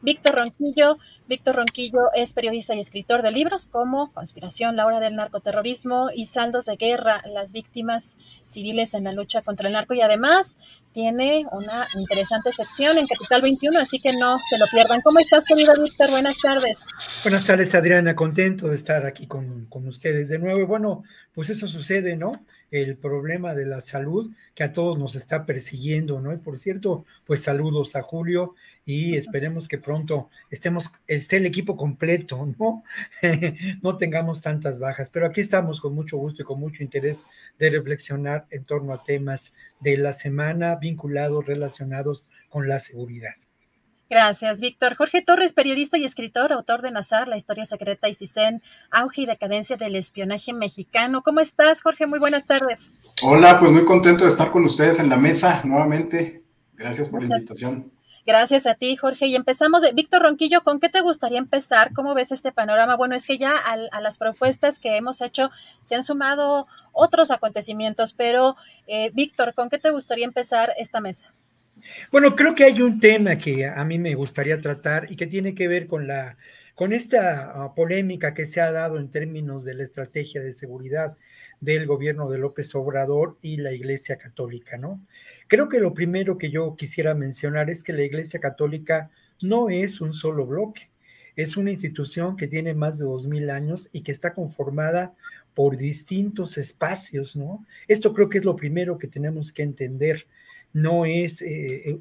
Víctor Ronquillo. Víctor Ronquillo es periodista y escritor de libros como Conspiración, la hora del narcoterrorismo y Saldos de guerra, las víctimas civiles en la lucha contra el narco, y además tiene una interesante sección en Capital 21, así que no se lo pierdan. ¿Cómo estás, querido Víctor? Buenas tardes. Buenas tardes, Adriana. Contento de estar aquí con ustedes de nuevo. Y bueno, pues eso sucede, ¿no? El problema de la salud que a todos nos está persiguiendo, ¿no? Y por cierto, pues saludos a Julio y esperemos que pronto esté el equipo completo, ¿no? No tengamos tantas bajas, pero aquí estamos con mucho gusto y con mucho interés de reflexionar en torno a temas de la semana vinculados, relacionados con la seguridad. Gracias, Víctor. Jorge Torres, periodista y escritor, autor de Nazar, La historia secreta y Sisen, auge y decadencia del espionaje mexicano. ¿Cómo estás, Jorge? Muy buenas tardes. Hola, pues muy contento de estar con ustedes en la mesa nuevamente. Gracias por la invitación. Gracias a ti, Jorge. Y empezamos. Víctor Ronquillo, ¿con qué te gustaría empezar? ¿Cómo ves este panorama? Bueno, es que ya a las propuestas que hemos hecho se han sumado otros acontecimientos, pero Víctor, ¿con qué te gustaría empezar esta mesa? Bueno, creo que hay un tema que a mí me gustaría tratar y que tiene que ver con esta polémica que se ha dado en términos de la estrategia de seguridad del gobierno de López Obrador y la Iglesia Católica, ¿no? Creo que lo primero que yo quisiera mencionar es que la Iglesia Católica no es un solo bloque, es una institución que tiene más de 2000 años y que está conformada por distintos espacios, ¿no? Esto creo que es lo primero que tenemos que entender. No es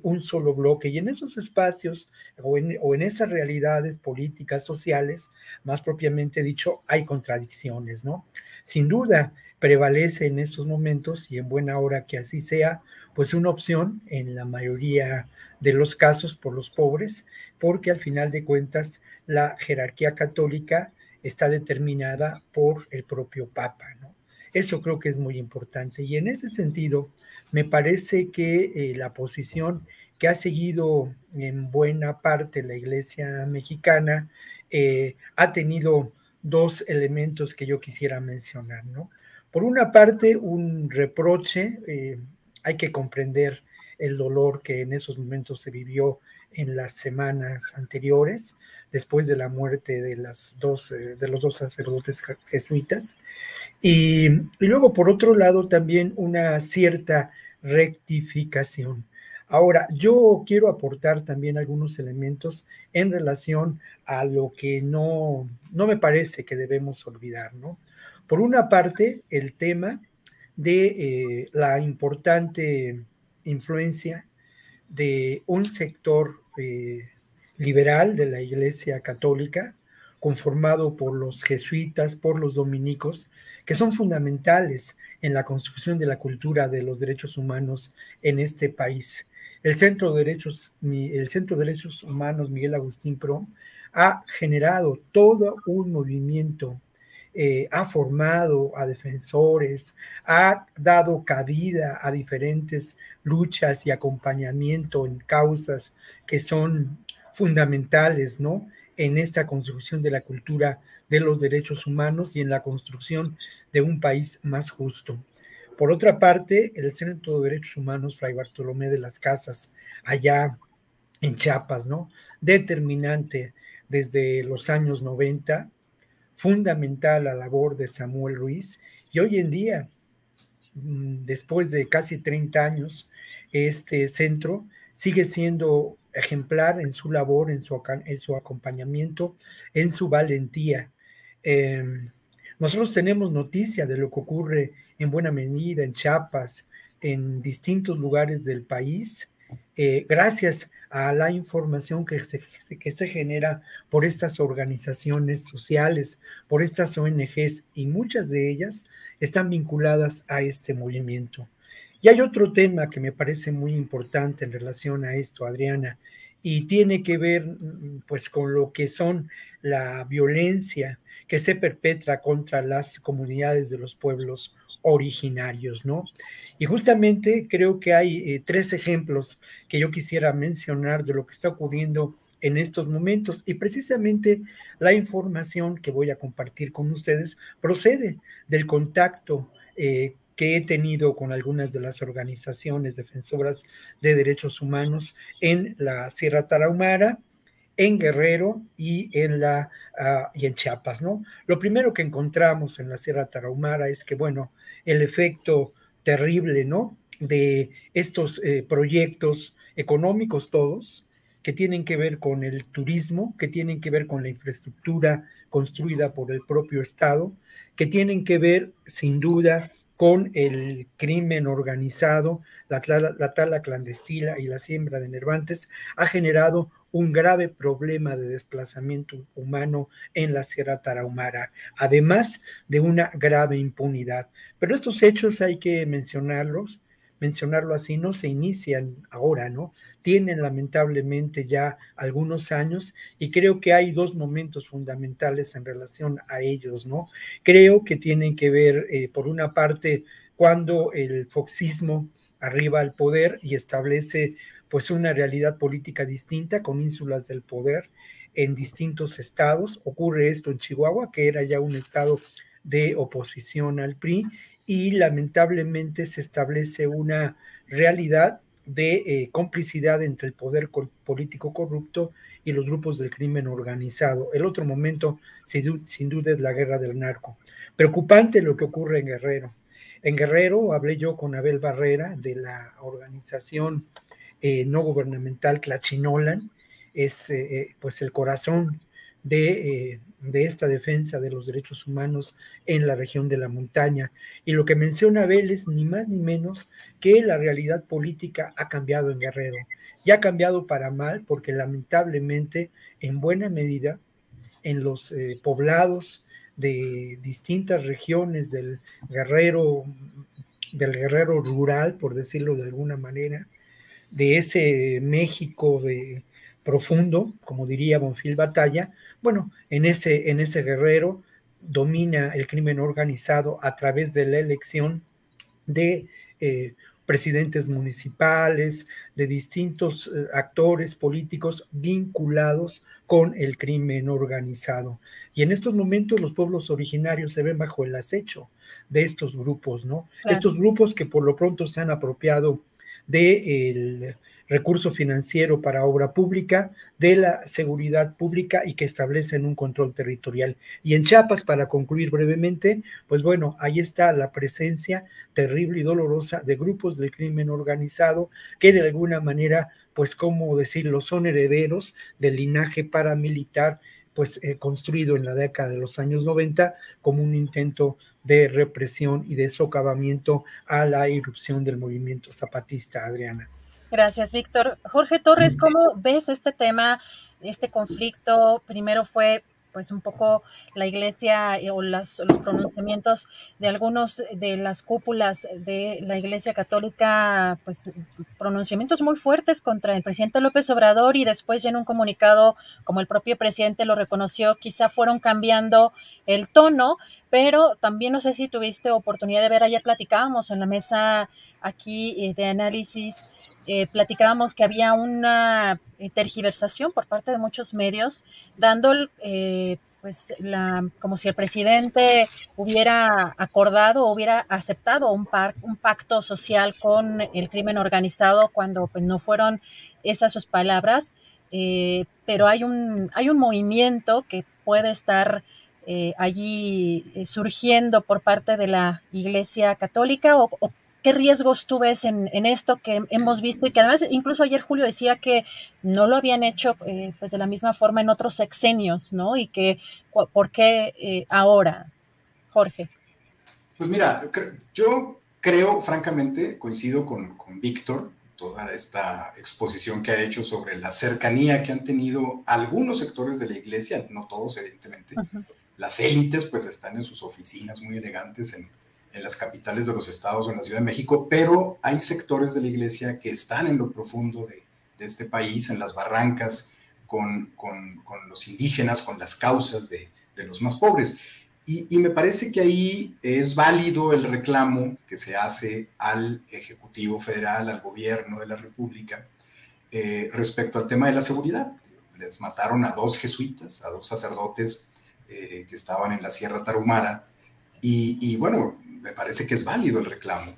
un solo bloque, y en esos espacios o en esas realidades políticas, sociales, más propiamente dicho, hay contradicciones, ¿no? Sin duda, prevalece en estos momentos, y en buena hora que así sea, pues una opción en la mayoría de los casos por los pobres, porque al final de cuentas la jerarquía católica está determinada por el propio Papa, ¿no? Eso creo que es muy importante, y en ese sentido me parece que la posición que ha seguido en buena parte la Iglesia mexicana ha tenido dos elementos que yo quisiera mencionar, ¿no? Por una parte, un reproche, hay que comprender el dolor que en esos momentos se vivió en las semanas anteriores, después de la muerte de los dos sacerdotes jesuitas, y luego, por otro lado, también una cierta rectificación. Ahora, yo quiero aportar también algunos elementos en relación a lo que no me parece que debemos olvidar, ¿no? Por una parte, el tema de la importante influencia de un sector liberal de la Iglesia Católica, conformado por los jesuitas, por los dominicos, que son fundamentales en la construcción de la cultura de los derechos humanos en este país. El Centro de Derechos Humanos Miguel Agustín Pro ha generado todo un movimiento, ha formado a defensores, ha dado cabida a diferentes luchas y acompañamiento en causas que son fundamentales, ¿no? En esta construcción de la cultura de los derechos humanos y en la construcción de un país más justo. Por otra parte, el Centro de Derechos Humanos Fray Bartolomé de las Casas, allá en Chiapas, ¿no? Determinante desde los años 90, fundamental la labor de Samuel Ruiz, y hoy en día, después de casi 30 años, este centro sigue siendo ejemplar en su labor, en su acompañamiento, en su valentía. Eh, Nosotros tenemos noticia de lo que ocurre en buena medida en Chiapas, en distintos lugares del país, gracias a la información que se genera por estas organizaciones sociales, por estas ONGs, y muchas de ellas están vinculadas a este movimiento. Y hay otro tema que me parece muy importante en relación a esto, Adriana, y tiene que ver pues con lo que son la violencia que se perpetra contra las comunidades de los pueblos originarios, ¿no? Y justamente creo que hay tres ejemplos que yo quisiera mencionar de lo que está ocurriendo en estos momentos, y precisamente la información que voy a compartir con ustedes procede del contacto que he tenido con algunas de las organizaciones defensoras de derechos humanos en la Sierra Tarahumara en Guerrero y y en Chiapas, ¿no? Lo primero que encontramos en la Sierra Tarahumara es que, bueno, el efecto terrible, ¿no? De estos proyectos económicos todos, que tienen que ver con el turismo, que tienen que ver con la infraestructura construida por el propio Estado, que tienen que ver, sin duda, con el crimen organizado, la tala clandestina y la siembra de nervantes, ha generado un grave problema de desplazamiento humano en la Sierra Tarahumara, además de una grave impunidad. Pero estos hechos hay que mencionarlo así, no se inician ahora, ¿no? Tienen lamentablemente ya algunos años y creo que hay dos momentos fundamentales en relación a ellos, ¿no? Creo que tienen que ver, por una parte, cuando el foxismo arriba al poder y establece pues una realidad política distinta con ínsulas del poder en distintos estados. Ocurre esto en Chihuahua, que era ya un estado de oposición al PRI, y lamentablemente se establece una realidad de complicidad entre el poder político corrupto y los grupos del crimen organizado. El otro momento, sin duda, es la guerra del narco. Preocupante lo que ocurre en Guerrero. En Guerrero hablé yo con Abel Barrera de la organización no gubernamental Tlachinolan, es pues el corazón de esta defensa de los derechos humanos en la región de la montaña. Y lo que menciona Abel es ni más ni menos que la realidad política ha cambiado en Guerrero. Y ha cambiado para mal porque lamentablemente en buena medida en los poblados de distintas regiones del Guerrero rural, por decirlo de alguna manera, de ese México profundo, como diría Bonfil Batalla. Bueno, en ese Guerrero domina el crimen organizado a través de la elección de presidentes municipales, de distintos actores políticos vinculados con el crimen organizado. Y en estos momentos los pueblos originarios se ven bajo el acecho de estos grupos, ¿no? Claro. Estos grupos que por lo pronto se han apropiado del recurso financiero para obra pública, de la seguridad pública y que establecen un control territorial. Y en Chiapas, para concluir brevemente, pues bueno, ahí está la presencia terrible y dolorosa de grupos del crimen organizado que de alguna manera, pues cómo decirlo, son herederos del linaje paramilitar pues construido en la década de los años 90 como un intento de represión y de socavamiento a la irrupción del movimiento zapatista, Adriana. Gracias, Víctor. Jorge Torres, ¿cómo ves este tema, este conflicto? Primero fue pues un poco la iglesia o los pronunciamientos de algunos de las cúpulas de la Iglesia Católica, pues pronunciamientos muy fuertes contra el presidente López Obrador, y después ya en un comunicado, como el propio presidente lo reconoció, quizá fueron cambiando el tono, pero también no sé si tuviste oportunidad de ver, ayer platicábamos en la mesa aquí de análisis, platicábamos que había una tergiversación por parte de muchos medios, dando pues como si el presidente hubiera acordado o hubiera aceptado un pacto social con el crimen organizado, cuando pues no fueron esas sus palabras, pero hay un movimiento que puede estar allí surgiendo por parte de la Iglesia Católica, o ¿qué riesgos tú ves en esto que hemos visto? Y que además, incluso ayer Julio decía que no lo habían hecho pues de la misma forma en otros sexenios, ¿no? Y que, ¿por qué ahora, Jorge? Pues mira, yo creo, francamente, coincido con Víctor, toda esta exposición que ha hecho sobre la cercanía que han tenido algunos sectores de la iglesia, no todos, evidentemente. Uh-huh. Las élites, pues, están en sus oficinas muy elegantes en las capitales de los estados o en la Ciudad de México, pero hay sectores de la iglesia que están en lo profundo de este país, en las barrancas, con los indígenas, con las causas de los más pobres. Y me parece que ahí es válido el reclamo que se hace al Ejecutivo Federal, al gobierno de la República, respecto al tema de la seguridad. Les mataron a 2 jesuitas, a 2 sacerdotes que estaban en la Sierra Tarahumara, y bueno, me parece que es válido el reclamo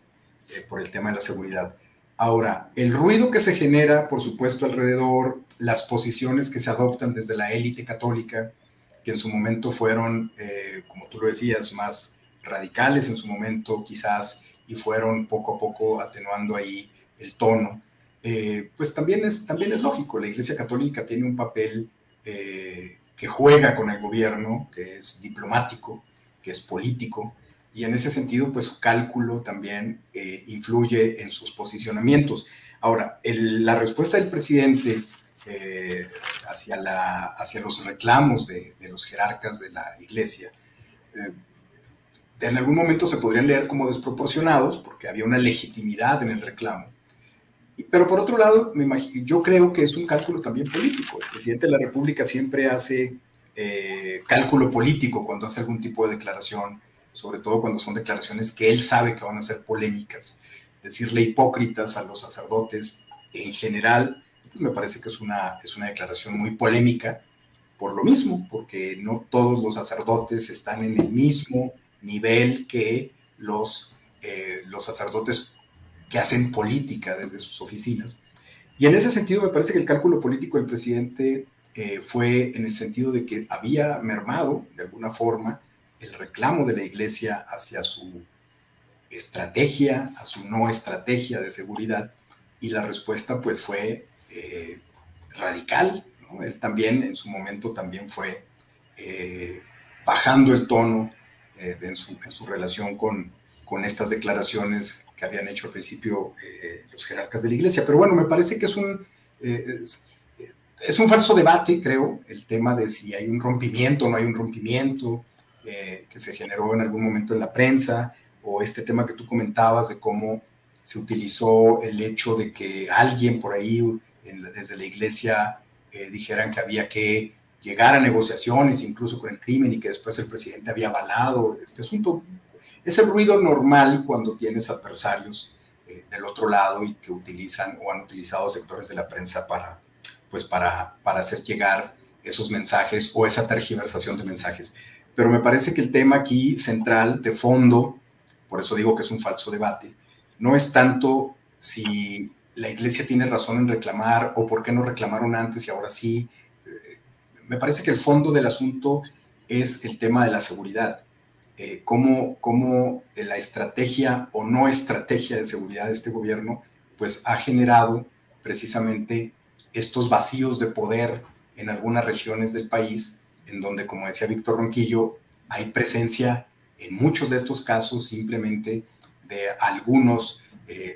por el tema de la seguridad. Ahora, el ruido que se genera, por supuesto, alrededor, las posiciones que se adoptan desde la élite católica, que en su momento fueron, como tú lo decías, más radicales en su momento quizás, y fueron poco a poco atenuando ahí el tono, pues también es lógico. La Iglesia Católica tiene un papel que juega con el gobierno, que es diplomático, que es político, y en ese sentido, pues su cálculo también influye en sus posicionamientos. Ahora, la respuesta del presidente hacia los reclamos de los jerarcas de la Iglesia, en algún momento se podrían leer como desproporcionados, porque había una legitimidad en el reclamo. Pero por otro lado, yo creo que es un cálculo también político. El presidente de la República siempre hace cálculo político cuando hace algún tipo de declaración, sobre todo cuando son declaraciones que él sabe que van a ser polémicas. Decirle hipócritas a los sacerdotes en general, pues me parece que es una declaración muy polémica, por lo mismo, porque no todos los sacerdotes están en el mismo nivel que los sacerdotes que hacen política desde sus oficinas. Y en ese sentido me parece que el cálculo político del presidente fue en el sentido de que había mermado de alguna forma el reclamo de la Iglesia hacia su estrategia, a su no estrategia de seguridad, y la respuesta pues fue radical, ¿no? Él también en su momento también fue bajando el tono en su relación con estas declaraciones que habían hecho al principio los jerarcas de la Iglesia. Pero bueno, me parece que es un falso debate, creo, el tema de si hay un rompimiento o no hay un rompimiento que se generó en algún momento en la prensa, o este tema que tú comentabas de cómo se utilizó el hecho de que alguien por ahí desde la Iglesia dijeran que había que llegar a negociaciones incluso con el crimen, y que después el presidente había avalado este asunto. Es el ruido normal cuando tienes adversarios del otro lado y que utilizan o han utilizado sectores de la prensa para hacer llegar esos mensajes o esa tergiversación de mensajes. Pero me parece que el tema aquí central, de fondo, por eso digo que es un falso debate, no es tanto si la Iglesia tiene razón en reclamar o por qué no reclamaron antes y ahora sí. Me parece que el fondo del asunto es el tema de la seguridad. Cómo la estrategia o no estrategia de seguridad de este gobierno pues ha generado precisamente estos vacíos de poder en algunas regiones del país, en donde, como decía Víctor Ronquillo, hay presencia en muchos de estos casos simplemente de algunos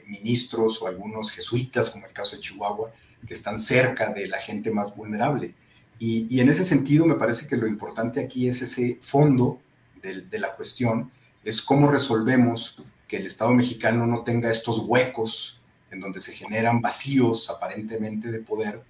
ministros o algunos jesuitas, como el caso de Chihuahua, que están cerca de la gente más vulnerable. Y en ese sentido me parece que lo importante aquí es ese fondo de la cuestión, es cómo resolvemos que el Estado mexicano no tenga estos huecos en donde se generan vacíos aparentemente de poder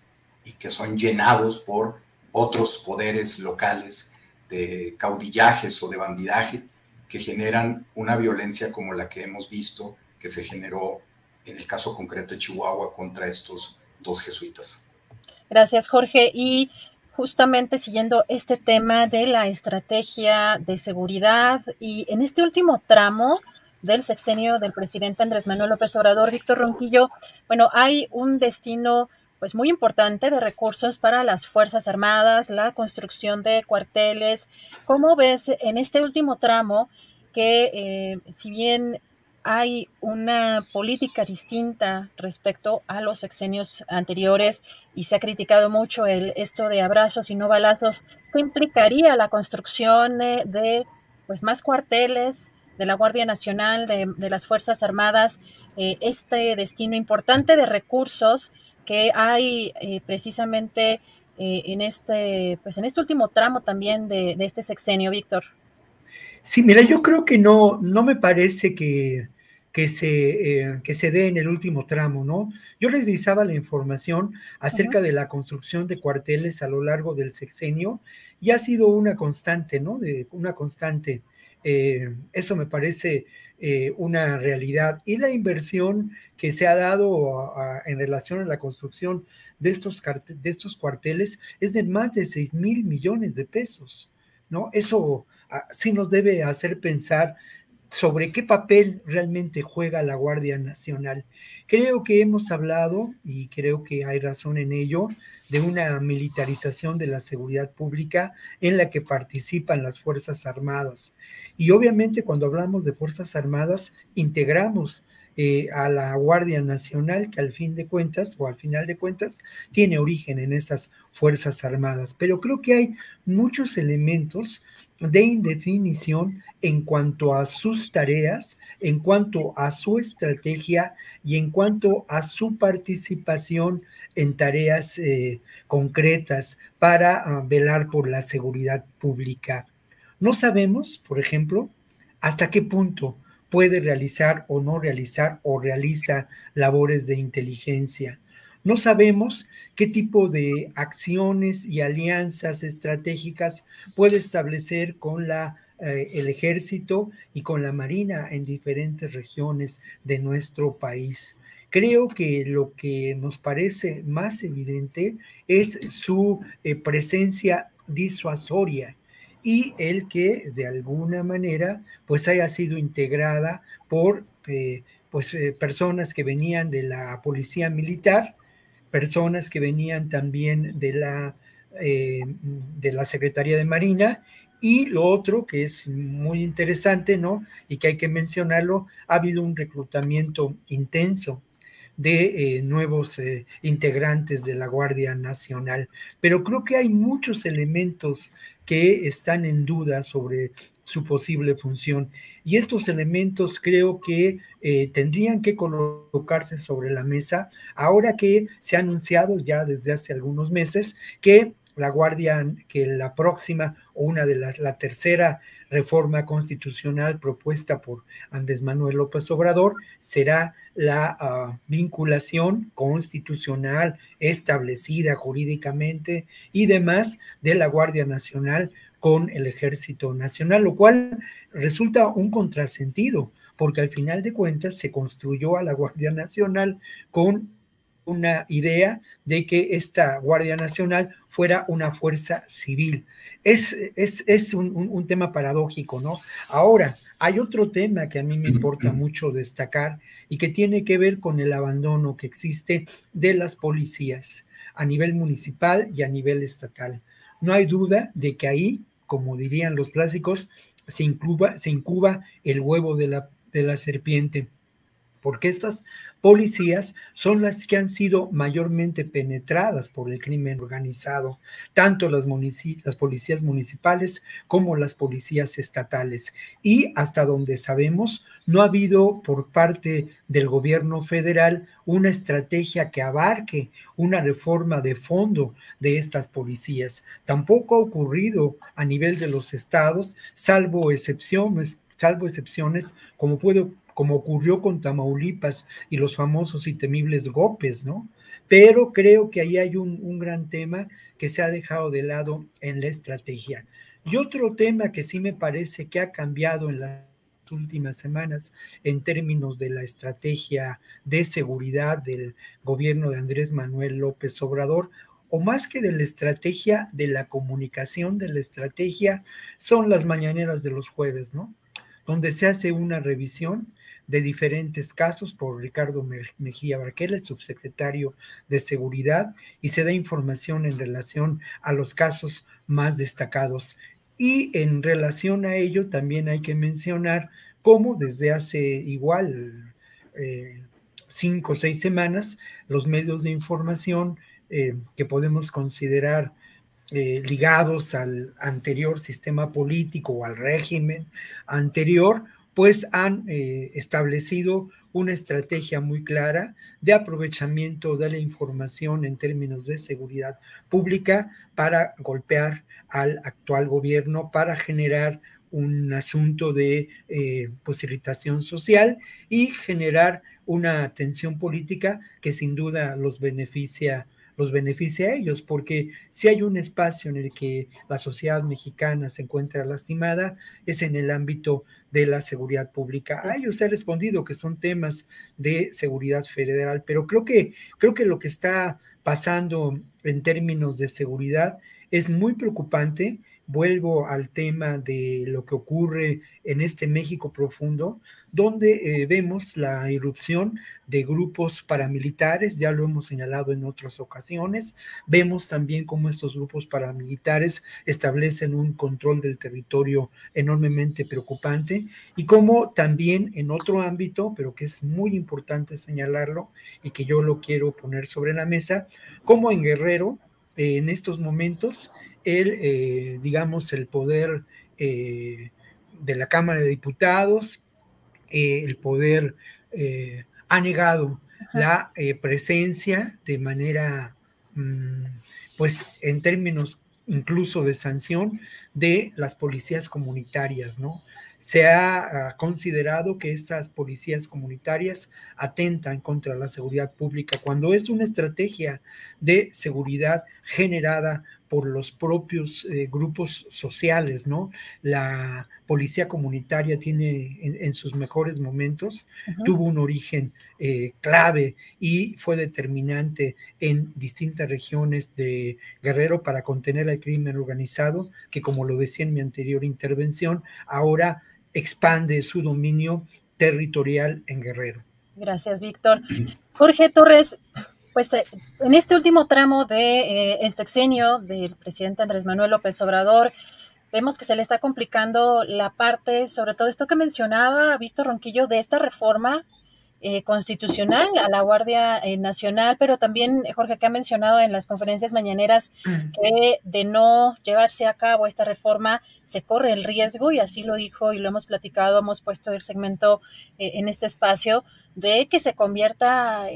y que son llenados por otros poderes locales de caudillajes o de bandidaje que generan una violencia como la que hemos visto que se generó en el caso concreto de Chihuahua contra estos dos jesuitas. Gracias, Jorge. Y justamente siguiendo este tema de la estrategia de seguridad y en este último tramo del sexenio del presidente Andrés Manuel López Obrador, Víctor Ronquillo, bueno, hay un destino pues muy importante de recursos para las Fuerzas Armadas, la construcción de cuarteles. ¿Cómo ves en este último tramo que si bien hay una política distinta respecto a los sexenios anteriores y se ha criticado mucho esto de abrazos y no balazos, qué implicaría la construcción de pues, más cuarteles de la Guardia Nacional, de las Fuerzas Armadas, este destino importante de recursos que hay precisamente en este último tramo también de este sexenio, Víctor? Sí, mira, yo creo que no me parece que se dé en el último tramo, ¿no? Yo revisaba la información acerca de la construcción de cuarteles a lo largo del sexenio y ha sido una constante, ¿no? Una constante. Eso me parece una realidad. Y la inversión que se ha dado en relación a la construcción de estos cuarteles es de más de 6,000 millones de pesos, ¿no? Eso sí nos debe hacer pensar sobre qué papel realmente juega la Guardia Nacional. Creo que hemos hablado, y creo que hay razón en ello, de una militarización de la seguridad pública en la que participan las Fuerzas Armadas. Y obviamente cuando hablamos de Fuerzas Armadas, integramos a la Guardia Nacional, que al fin de cuentas, o al final de cuentas, tiene origen en esas Fuerzas Armadas. Pero creo que hay muchos elementos de indefinición en cuanto a sus tareas, en cuanto a su estrategia y en cuanto a su participación en tareas concretas para velar por la seguridad pública. No sabemos, por ejemplo, hasta qué punto puede realizar o no realizar o realiza labores de inteligencia. No sabemos qué tipo de acciones y alianzas estratégicas puede establecer con el ejército y con la marina en diferentes regiones de nuestro país. Creo que lo que nos parece más evidente es su presencia disuasoria y el que de alguna manera pues haya sido integrada por personas que venían de la policía militar, personas que venían también de la Secretaría de Marina, y lo otro que es muy interesante, ¿no? Y que hay que mencionarlo, ha habido un reclutamiento intenso de nuevos integrantes de la Guardia Nacional. Pero creo que hay muchos elementos que están en duda sobre su posible función. Y estos elementos creo que tendrían que colocarse sobre la mesa ahora que se ha anunciado ya desde hace algunos meses que la próxima o la tercera reforma constitucional propuesta por Andrés Manuel López Obrador será la vinculación constitucional establecida jurídicamente y demás de la Guardia Nacional con el Ejército Nacional, lo cual resulta un contrasentido, porque al final de cuentas se construyó a la Guardia Nacional con una idea de que esta Guardia Nacional fuera una fuerza civil. Es un tema paradójico, ¿no? Ahora, hay otro tema que a mí me importa mucho destacar y que tiene que ver con el abandono que existe de las policías a nivel municipal y a nivel estatal. No hay duda de que ahí, como dirían los clásicos, se incuba el huevo de la serpiente, porque estas policías son las que han sido mayormente penetradas por el crimen organizado, tanto las policías municipales como las policías estatales. Y hasta donde sabemos, no ha habido por parte del gobierno federal una estrategia que abarque una reforma de fondo de estas policías. Tampoco ha ocurrido a nivel de los estados, salvo excepciones como ocurrió con Tamaulipas y los famosos y temibles golpes, ¿no? Pero creo que ahí hay un gran tema que se ha dejado de lado en la estrategia. Y otro tema que sí me parece que ha cambiado en las últimas semanas en términos de la estrategia de seguridad del gobierno de Andrés Manuel López Obrador, o más que de la estrategia, de la comunicación de la estrategia, son las mañaneras de los jueves, ¿no? Donde se hace una revisión de diferentes casos por Ricardo Mejía Barquera, el subsecretario de Seguridad, y se da información en relación a los casos más destacados. Y en relación a ello también hay que mencionar cómo desde hace igual 5 o 6 semanas los medios de información que podemos considerar ligados al anterior sistema político o al régimen anterior, pues han establecido una estrategia muy clara de aprovechamiento de la información en términos de seguridad pública para golpear al actual gobierno, para generar un asunto de pues irritación social y generar una tensión política que sin duda los beneficia a ellos, porque si hay un espacio en el que la sociedad mexicana se encuentra lastimada, es en el ámbito de la seguridad pública. A ellos se ha respondido que son temas de seguridad federal, pero creo que lo que está pasando en términos de seguridad es muy preocupante vuelvo al tema de lo que ocurre en este México profundo, donde vemos la irrupción de grupos paramilitares, ya lo hemos señalado en otras ocasiones. Vemos también cómo estos grupos paramilitares establecen un control del territorio enormemente preocupante, y cómo también en otro ámbito, pero que es muy importante señalarlo y que yo lo quiero poner sobre la mesa, como en Guerrero, en estos momentos, digamos, el poder de la Cámara de Diputados, el poder ha negado la presencia de manera, pues en términos incluso de sanción, de las policías comunitarias, ¿no? Se ha considerado que estas policías comunitarias atentan contra la seguridad pública, cuando es una estrategia de seguridad generada por los propios grupos sociales, ¿no? La policía comunitaria tiene en sus mejores momentos, tuvo un origen clave y fue determinante en distintas regiones de Guerrero para contener el crimen organizado, que, como lo decía en mi anterior intervención, ahora expande su dominio territorial en Guerrero. Gracias, Víctor. Jorge Torres, pues en este último tramo el sexenio del presidente Andrés Manuel López Obrador, vemos que se le está complicando la parte, sobre todo esto que mencionaba Víctor Ronquillo, de esta reforma constitucional a la Guardia Nacional, pero también, Jorge, que ha mencionado en las conferencias mañaneras que de no llevarse a cabo esta reforma se corre el riesgo, y así lo dijo y lo hemos platicado, hemos puesto el segmento en este espacio, de que se convierta,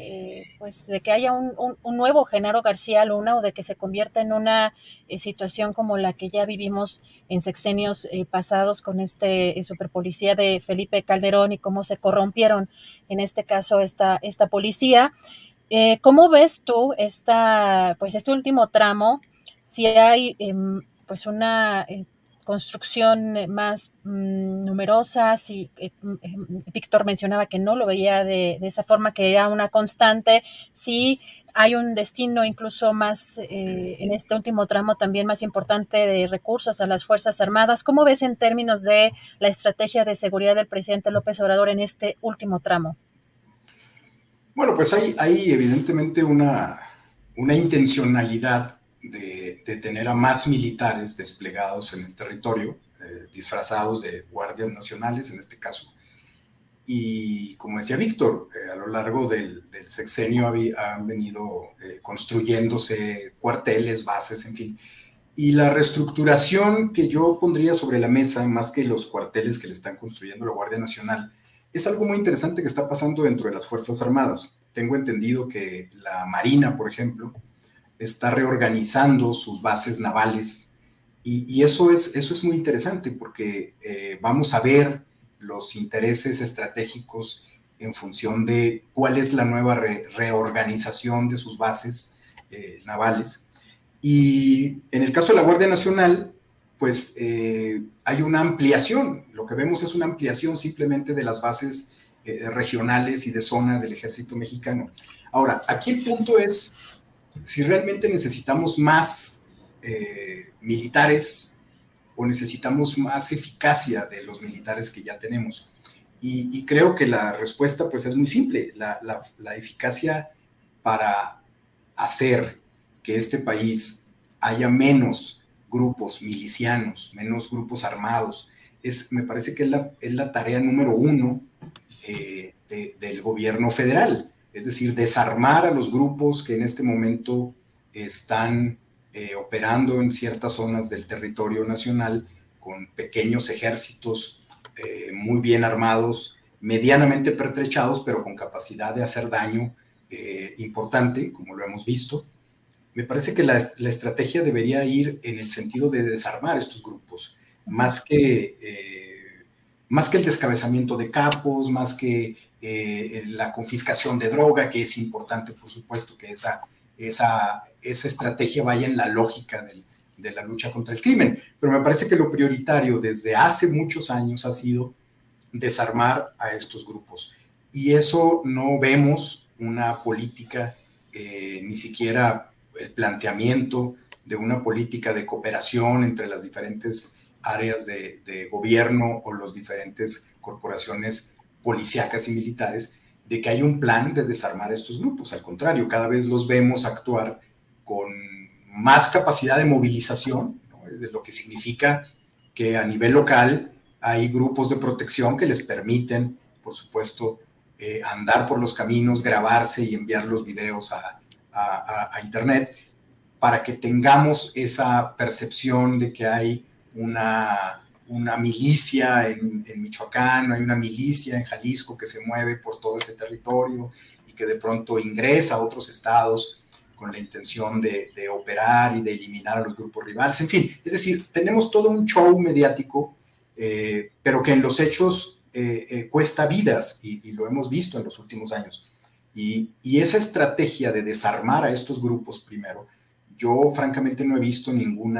pues de que haya un nuevo Genaro García Luna, o de que se convierta en una situación como la que ya vivimos en sexenios pasados con superpolicía de Felipe Calderón, y cómo se corrompieron en este caso esta policía. ¿Cómo ves tú este último tramo? Si hay pues una construcción más numerosa, si Víctor mencionaba que no lo veía de esa forma, que era una constante, si hay un destino incluso más, en este último tramo también más importante, de recursos a las Fuerzas Armadas. ¿Cómo ves en términos de la estrategia de seguridad del presidente López Obrador en este último tramo? Bueno, pues hay evidentemente una intencionalidad de tener a más militares desplegados en el territorio, disfrazados de guardias nacionales en este caso. Y como decía Víctor, a lo largo del sexenio han venido construyéndose cuarteles, bases, en fin. Y la reestructuración que yo pondría sobre la mesa, más que los cuarteles que le están construyendo la Guardia Nacional, es algo muy interesante que está pasando dentro de las Fuerzas Armadas. Tengo entendido que la Marina, por ejemplo, está reorganizando sus bases navales, y eso es muy interesante, porque vamos a ver los intereses estratégicos en función de cuál es la nueva reorganización de sus bases navales. Y en el caso de la Guardia Nacional, pues hay una ampliación. Lo que vemos es una ampliación simplemente de las bases regionales y de zona del ejército mexicano. Ahora, aquí el punto es si realmente necesitamos más militares o necesitamos más eficacia de los militares que ya tenemos. Y creo que la respuesta pues es muy simple. La eficacia para hacer que este país haya menos grupos milicianos, menos grupos armados, me parece que es la tarea número uno del gobierno federal. Es decir, desarmar a los grupos que en este momento están operando en ciertas zonas del territorio nacional con pequeños ejércitos muy bien armados, medianamente pertrechados, pero con capacidad de hacer daño importante, como lo hemos visto. Me parece que la estrategia debería ir en el sentido de desarmar estos grupos, más que el descabezamiento de capos, más que la confiscación de droga, que es importante, por supuesto, que esa estrategia vaya en la lógica de la lucha contra el crimen. Pero me parece que lo prioritario desde hace muchos años ha sido desarmar a estos grupos. Y eso no vemos una política, ni siquiera el planteamiento de una política de cooperación entre las diferentes áreas de gobierno o las diferentes corporaciones policíacas y militares, de que hay un plan de desarmar a estos grupos. Al contrario, cada vez los vemos actuar con más capacidad de movilización, ¿no? De lo que significa que a nivel local hay grupos de protección que les permiten, por supuesto, andar por los caminos, grabarse y enviar los videos a Internet, para que tengamos esa percepción de que hay una milicia en Michoacán, hay una milicia en Jalisco que se mueve por todo ese territorio y que de pronto ingresa a otros estados con la intención de operar y de eliminar a los grupos rivales. En fin, es decir, tenemos todo un show mediático, pero que en los hechos cuesta vidas, y lo hemos visto en los últimos años. Y esa estrategia de desarmar a estos grupos primero, yo francamente no he visto ningún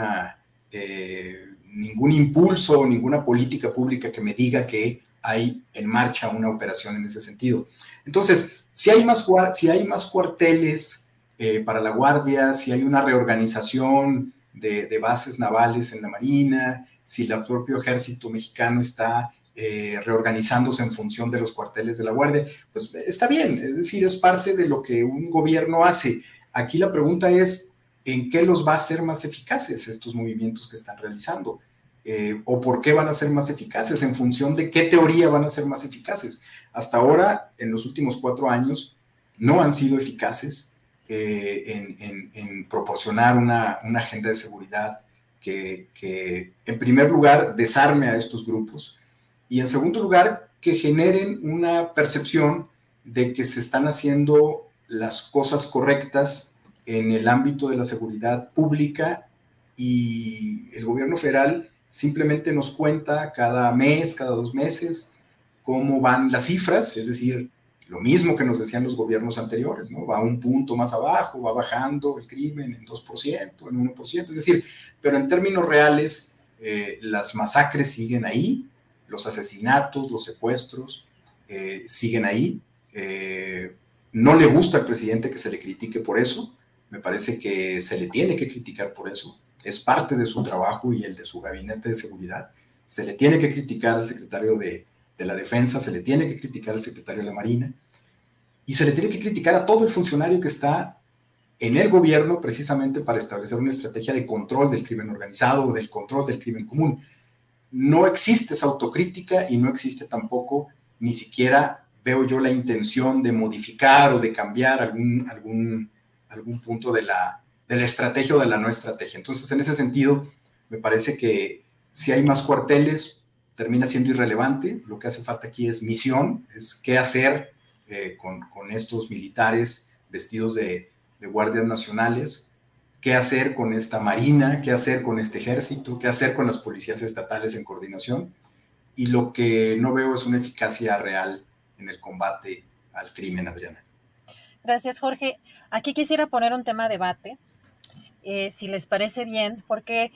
impulso, ninguna política pública que me diga que hay en marcha una operación en ese sentido. Entonces, si hay más cuarteles para la Guardia, si hay una reorganización de bases navales en la Marina, si el propio ejército mexicano está reorganizándose en función de los cuarteles de la Guardia, pues está bien, es decir, es parte de lo que un gobierno hace. Aquí la pregunta es, ¿en qué los va a hacer más eficaces estos movimientos que están realizando? ¿O por qué van a ser más eficaces? ¿En función de qué teoría van a ser más eficaces? Hasta ahora, en los últimos 4 años, no han sido eficaces en proporcionar una agenda de seguridad que, en primer lugar, desarme a estos grupos, y en segundo lugar, que generen una percepción de que se están haciendo las cosas correctas en el ámbito de la seguridad pública, y el gobierno federal simplemente nos cuenta cada mes, cada 2 meses, cómo van las cifras, es decir, lo mismo que nos decían los gobiernos anteriores, ¿no? Va un punto más abajo, va bajando el crimen en 2%, en 1%, es decir, pero en términos reales, las masacres siguen ahí, los asesinatos, los secuestros siguen ahí. No le gusta al presidente que se le critique por eso, me parece que se le tiene que criticar por eso, es parte de su trabajo y el de su gabinete de seguridad. Se le tiene que criticar al secretario de la Defensa, se le tiene que criticar al secretario de la Marina, y se le tiene que criticar a todo el funcionario que está en el gobierno precisamente para establecer una estrategia de control del crimen organizado o del control del crimen común. No existe esa autocrítica, y no existe tampoco, ni siquiera veo yo la intención de modificar o de cambiar algún punto de la estrategia o de la no estrategia. Entonces, en ese sentido, me parece que si hay más cuarteles, termina siendo irrelevante. Lo que hace falta aquí es misión, es qué hacer con estos militares vestidos de guardias nacionales, qué hacer con esta marina, qué hacer con este ejército, qué hacer con las policías estatales en coordinación. Y lo que no veo es una eficacia real en el combate al crimen, Adriana. Gracias, Jorge. Aquí quisiera poner un tema a debate, si les parece bien, porque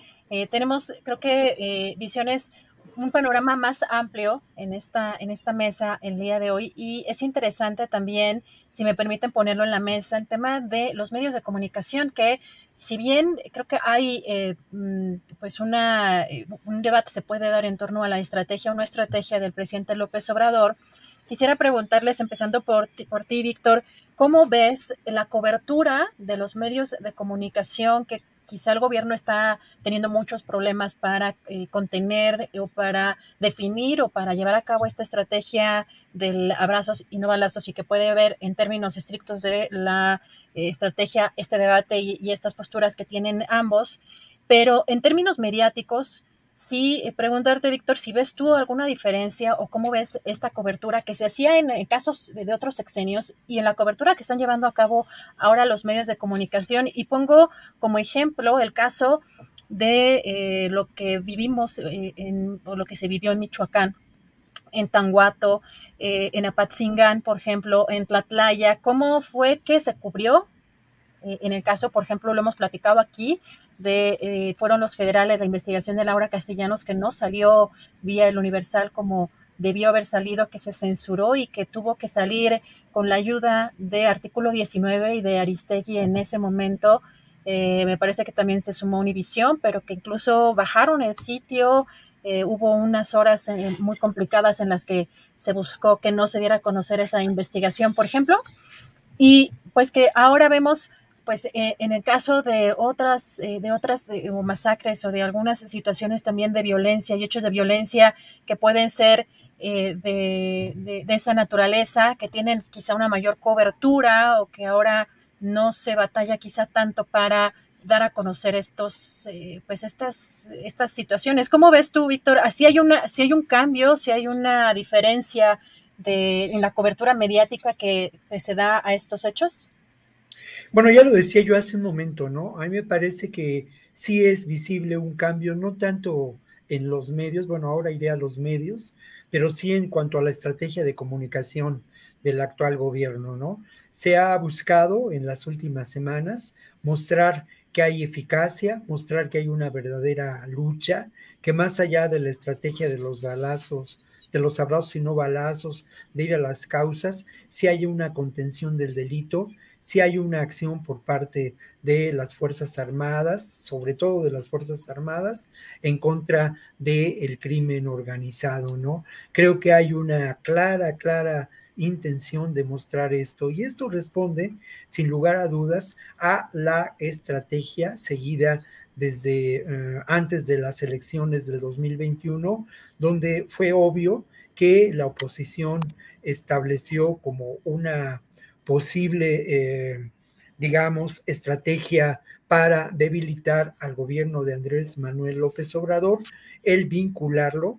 tenemos, creo que, visiones, un panorama más amplio en esta mesa el día de hoy, y es interesante también, si me permiten ponerlo en la mesa, el tema de los medios de comunicación, que si bien creo que hay pues un debate se puede dar en torno a la estrategia o no estrategia del presidente López Obrador, quisiera preguntarles, empezando por ti, Víctor, ¿cómo ves la cobertura de los medios de comunicación que quizá el gobierno está teniendo muchos problemas para contener o para definir o para llevar a cabo esta estrategia del abrazos y no balazos, y que puede ver en términos estrictos de la estrategia, este debate y estas posturas que tienen ambos? Pero en términos mediáticos, sí, preguntarte, Víctor, si ves tú alguna diferencia o cómo ves esta cobertura que se hacía en casos de otros sexenios y en la cobertura que están llevando a cabo ahora los medios de comunicación. Y pongo como ejemplo el caso de lo que vivimos o lo que se vivió en Michoacán, en Tanguato, en Apatzingán, por ejemplo, en Tlatlaya. ¿Cómo fue que se cubrió? En el caso, por ejemplo, lo hemos platicado aquí, fueron los federales de investigación de Laura Castellanos, que no salió vía El Universal como debió haber salido, que se censuró y que tuvo que salir con la ayuda de Artículo 19 y de Aristegui en ese momento, me parece que también se sumó Univisión, pero que incluso bajaron el sitio. Hubo unas horas muy complicadas en las que se buscó que no se diera a conocer esa investigación, por ejemplo, y pues que ahora vemos, pues en el caso de otras masacres o de algunas situaciones también de violencia y hechos de violencia que pueden ser de esa naturaleza, que tienen quizá una mayor cobertura o que ahora no se batalla quizá tanto para dar a conocer estas situaciones. ¿Cómo ves tú, Víctor? ¿Si hay un cambio, si hay una diferencia en la cobertura mediática que se da a estos hechos? Bueno, ya lo decía yo hace un momento, ¿no? A mí me parece que sí es visible un cambio, no tanto en los medios, bueno, ahora iré a los medios, pero sí en cuanto a la estrategia de comunicación del actual gobierno, ¿no? Se ha buscado en las últimas semanas mostrar que hay eficacia, mostrar que hay una verdadera lucha, que más allá de la estrategia de los balazos, de los abrazos y no balazos, de ir a las causas, sí hay una contención del delito, sí hay una acción por parte de las Fuerzas Armadas, sobre todo de las Fuerzas Armadas, en contra del crimen organizado, ¿no? Creo que hay una clara intención de mostrar esto, y esto responde, sin lugar a dudas, a la estrategia seguida desde antes de las elecciones del 2021, donde fue obvio que la oposición estableció como una posible, digamos, estrategia para debilitar al gobierno de Andrés Manuel López Obrador, el vincularlo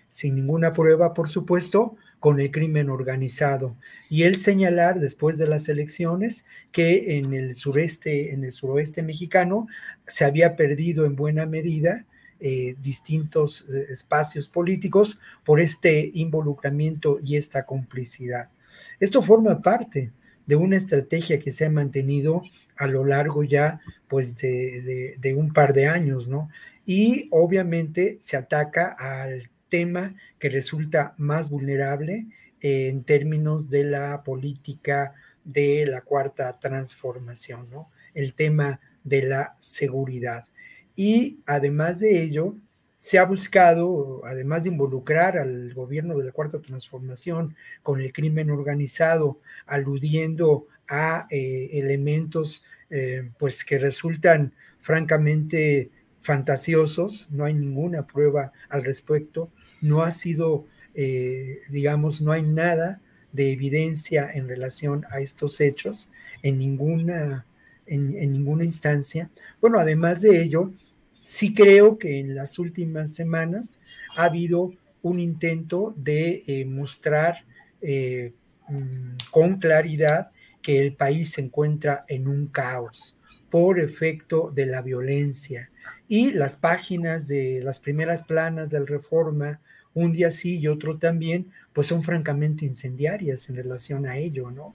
sin ninguna prueba, por supuesto, con el crimen organizado. Y él señalar después de las elecciones que en el suroeste mexicano se había perdido en buena medida distintos espacios políticos por este involucramiento y esta complicidad. Esto forma parte de una estrategia que se ha mantenido a lo largo ya pues de un par de años, ¿no? Y obviamente se ataca al tema que resulta más vulnerable en términos de la política de la cuarta transformación, ¿no? El tema de la seguridad. Y además de ello, se ha buscado, además de involucrar al gobierno de la cuarta transformación con el crimen organizado, aludiendo a elementos pues que resultan francamente fantasiosos, no hay ninguna prueba al respecto, no ha sido, digamos, no hay nada de evidencia en relación a estos hechos en ninguna instancia. Bueno, además de ello, sí creo que en las últimas semanas ha habido un intento de mostrar con claridad que el país se encuentra en un caos por efecto de la violencia. Y las páginas de las primeras planas del Reforma, un día sí y otro también, pues son francamente incendiarias en relación a ello, ¿no?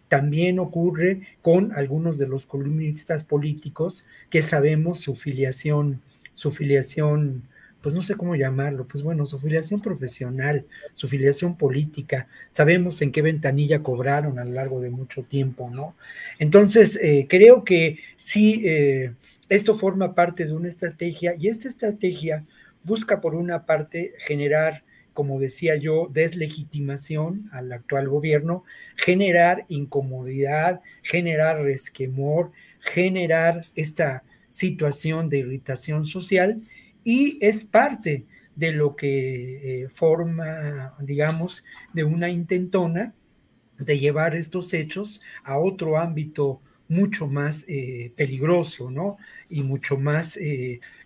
También ocurre con algunos de los columnistas políticos que sabemos su filiación, pues no sé cómo llamarlo, pues bueno, su filiación profesional, su filiación política, sabemos en qué ventanilla cobraron a lo largo de mucho tiempo, ¿no? Entonces, creo que sí, esto forma parte de una estrategia y esta estrategia busca por una parte generar, como decía yo, deslegitimación al actual gobierno, generar incomodidad, generar resquemor, generar esta situación de irritación social y es parte de lo que forma, digamos, de una intentona de llevar estos hechos a otro ámbito mucho más peligroso, ¿no? Y mucho más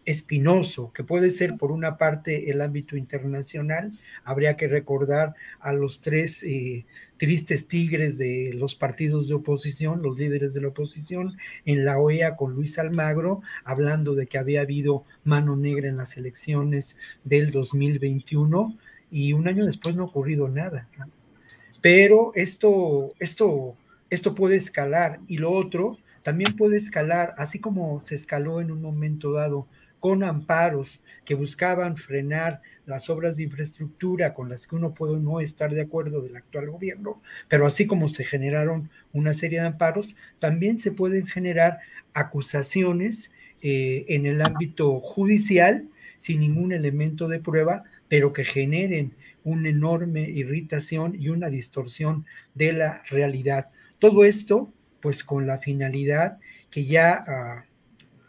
espinoso, que puede ser por una parte el ámbito internacional. Habría que recordar a los tres tristes tigres de los partidos de oposición, los líderes de la oposición, en la OEA con Luis Almagro, hablando de que había habido mano negra en las elecciones del 2021 y un año después no ha ocurrido nada, ¿no? Pero esto puede escalar y lo otro también puede escalar, así como se escaló en un momento dado con amparos que buscaban frenar las obras de infraestructura con las que uno puede no estar de acuerdo del actual gobierno, pero así como se generaron una serie de amparos, también se pueden generar acusaciones en el ámbito judicial sin ningún elemento de prueba, pero que generen una enorme irritación y una distorsión de la realidad. Todo esto, pues con la finalidad que ya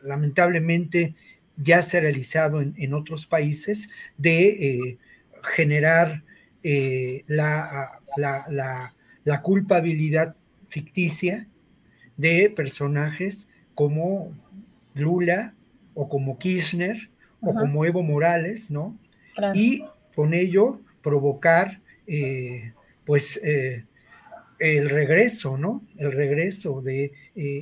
lamentablemente ya se ha realizado en otros países de generar la culpabilidad ficticia de personajes como Lula o como Kirchner o como Evo Morales, ¿no? Claro. Y con ello provocar pues el regreso, ¿no? El regreso de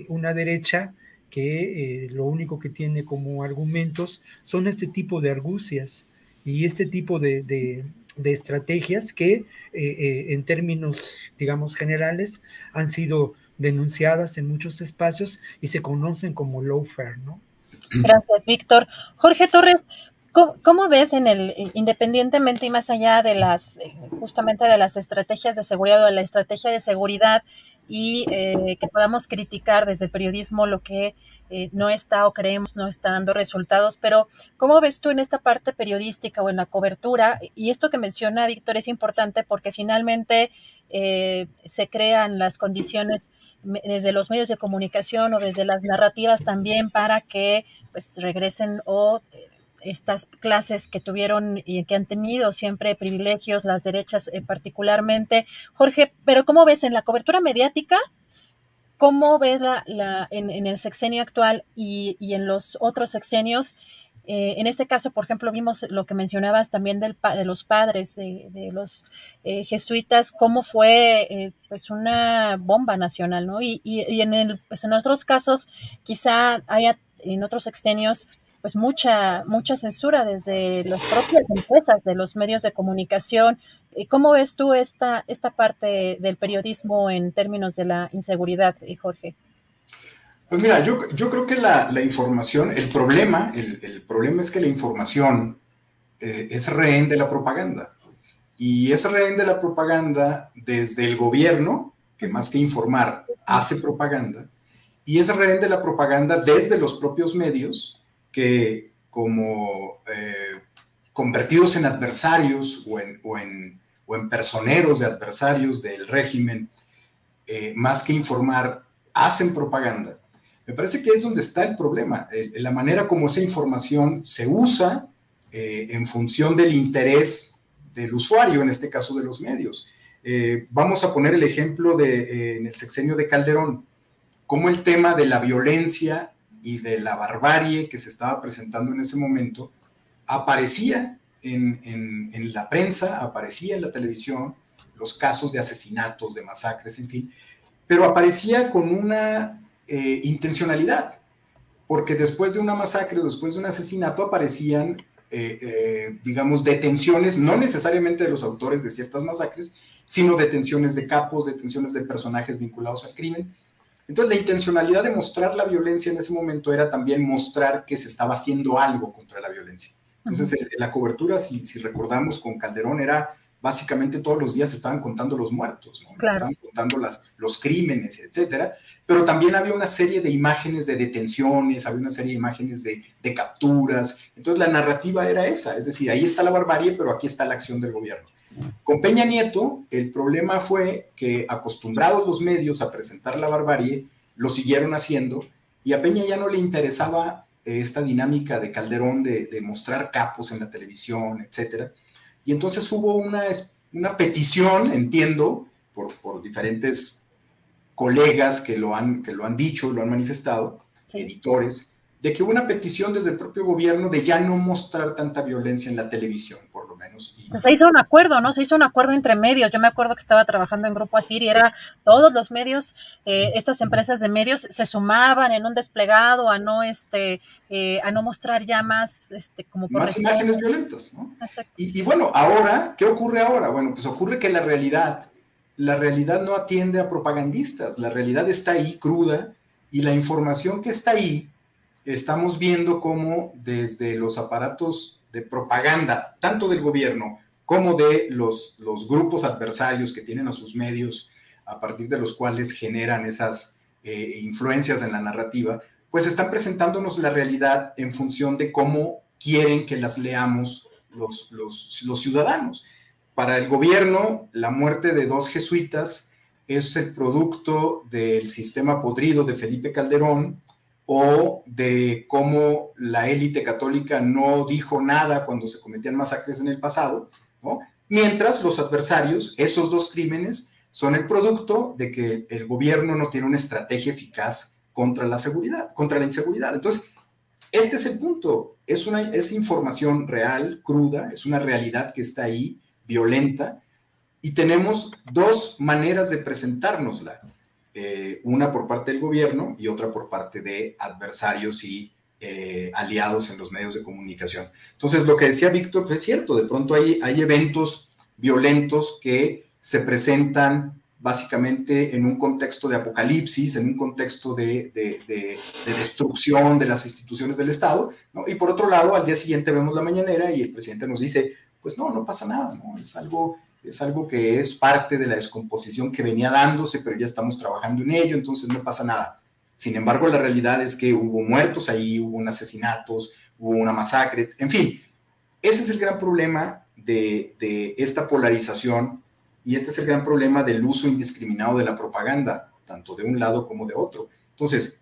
una derecha que lo único que tiene como argumentos son este tipo de argucias y este tipo de estrategias que en términos, digamos, generales han sido denunciadas en muchos espacios y se conocen como lawfare, ¿no? Gracias, Víctor. Jorge Torres, ¿cómo ves independientemente y más allá de justamente de las estrategias de seguridad o de la estrategia de seguridad y que podamos criticar desde el periodismo lo que no está o creemos no está dando resultados, pero ¿cómo ves tú en esta parte periodística o en la cobertura? Y esto que menciona Víctor es importante porque finalmente se crean las condiciones desde los medios de comunicación o desde las narrativas también para que pues regresen o estas clases que tuvieron y que han tenido siempre privilegios, las derechas particularmente. Jorge, pero ¿cómo ves en la cobertura mediática? ¿Cómo ves en el sexenio actual y en los otros sexenios? En este caso, por ejemplo, vimos lo que mencionabas también de los padres, de los jesuitas, cómo fue pues una bomba nacional, ¿no? Pues en otros casos, quizá haya en otros sexenios pues mucha censura desde las propias empresas, de los medios de comunicación. ¿Cómo ves tú esta parte del periodismo en términos de la inseguridad, Jorge? Pues mira, yo creo que la información, el problema es que la información es rehén de la propaganda. Y es rehén de la propaganda desde el gobierno, que más que informar, hace propaganda, y es rehén de la propaganda desde los propios medios, que como convertidos en adversarios o en personeros de adversarios del régimen, más que informar, hacen propaganda. Me parece que es donde está el problema, la manera como esa información se usa en función del interés del usuario, en este caso de los medios. Vamos a poner el ejemplo en el sexenio de Calderón, cómo el tema de la violencia y de la barbarie que se estaba presentando en ese momento aparecía en la prensa, aparecía en la televisión, los casos de asesinatos, de masacres, en fin, pero aparecía con una intencionalidad, porque después de una masacre o después de un asesinato aparecían, digamos, detenciones, no necesariamente de los autores de ciertas masacres, sino detenciones de capos, detenciones de personajes vinculados al crimen. Entonces, la intencionalidad de mostrar la violencia en ese momento era también mostrar que se estaba haciendo algo contra la violencia. Entonces, la cobertura, si recordamos, con Calderón era básicamente todos los días se estaban contando los muertos, ¿no? Claro. Se estaban contando los crímenes, etcétera, pero también había una serie de imágenes de detenciones, había una serie de imágenes de capturas. Entonces, la narrativa era esa, es decir, ahí está la barbarie, pero aquí está la acción del gobierno. Con Peña Nieto, el problema fue que, acostumbrados los medios a presentar la barbarie, lo siguieron haciendo, y a Peña ya no le interesaba esta dinámica de Calderón de mostrar capos en la televisión, etcétera. Y entonces hubo una petición, entiendo, por diferentes colegas que lo han dicho, lo han manifestado, sí, editores, de que hubo una petición desde el propio gobierno de ya no mostrar tanta violencia en la televisión, por lo menos. Se hizo un acuerdo, ¿no? Se hizo un acuerdo entre medios. Yo me acuerdo que estaba trabajando en Grupo Asir y era todos los medios, estas empresas de medios se sumaban en un desplegado a no mostrar ya más como por más imágenes violentas, ¿no? Y bueno, ahora, ¿qué ocurre ahora? Bueno, pues ocurre que la realidad no atiende a propagandistas, la realidad está ahí cruda y la información que está ahí estamos viendo cómo desde los aparatos de propaganda, tanto del gobierno como de los grupos adversarios que tienen a sus medios, a partir de los cuales generan esas influencias en la narrativa, pues están presentándonos la realidad en función de cómo quieren que las leamos los ciudadanos. Para el gobierno, la muerte de 2 jesuitas es el producto del sistema podrido de Felipe Calderón, o de cómo la élite católica no dijo nada cuando se cometían masacres en el pasado, ¿no? Mientras los adversarios, esos 2 crímenes, son el producto de que el gobierno no tiene una estrategia eficaz contra la seguridad, contra la inseguridad. Entonces, este es el punto, es información real, cruda, es una realidad que está ahí, violenta, y tenemos 2 maneras de presentárnosla, una por parte del gobierno y otra por parte de adversarios y aliados en los medios de comunicación. Entonces, lo que decía Víctor, pues es cierto, de pronto hay eventos violentos que se presentan básicamente en un contexto de apocalipsis, en un contexto de destrucción de las instituciones del Estado, ¿no? Y por otro lado, al día siguiente vemos la mañanera y el presidente nos dice, pues no pasa nada, ¿no? Es algo que es parte de la descomposición que venía dándose, pero ya estamos trabajando en ello, entonces no pasa nada. Sin embargo, la realidad es que hubo muertos ahí, hubo asesinatos, hubo una masacre, en fin. Ese es el gran problema de esta polarización, y este es el gran problema del uso indiscriminado de la propaganda, tanto de un lado como de otro. Entonces,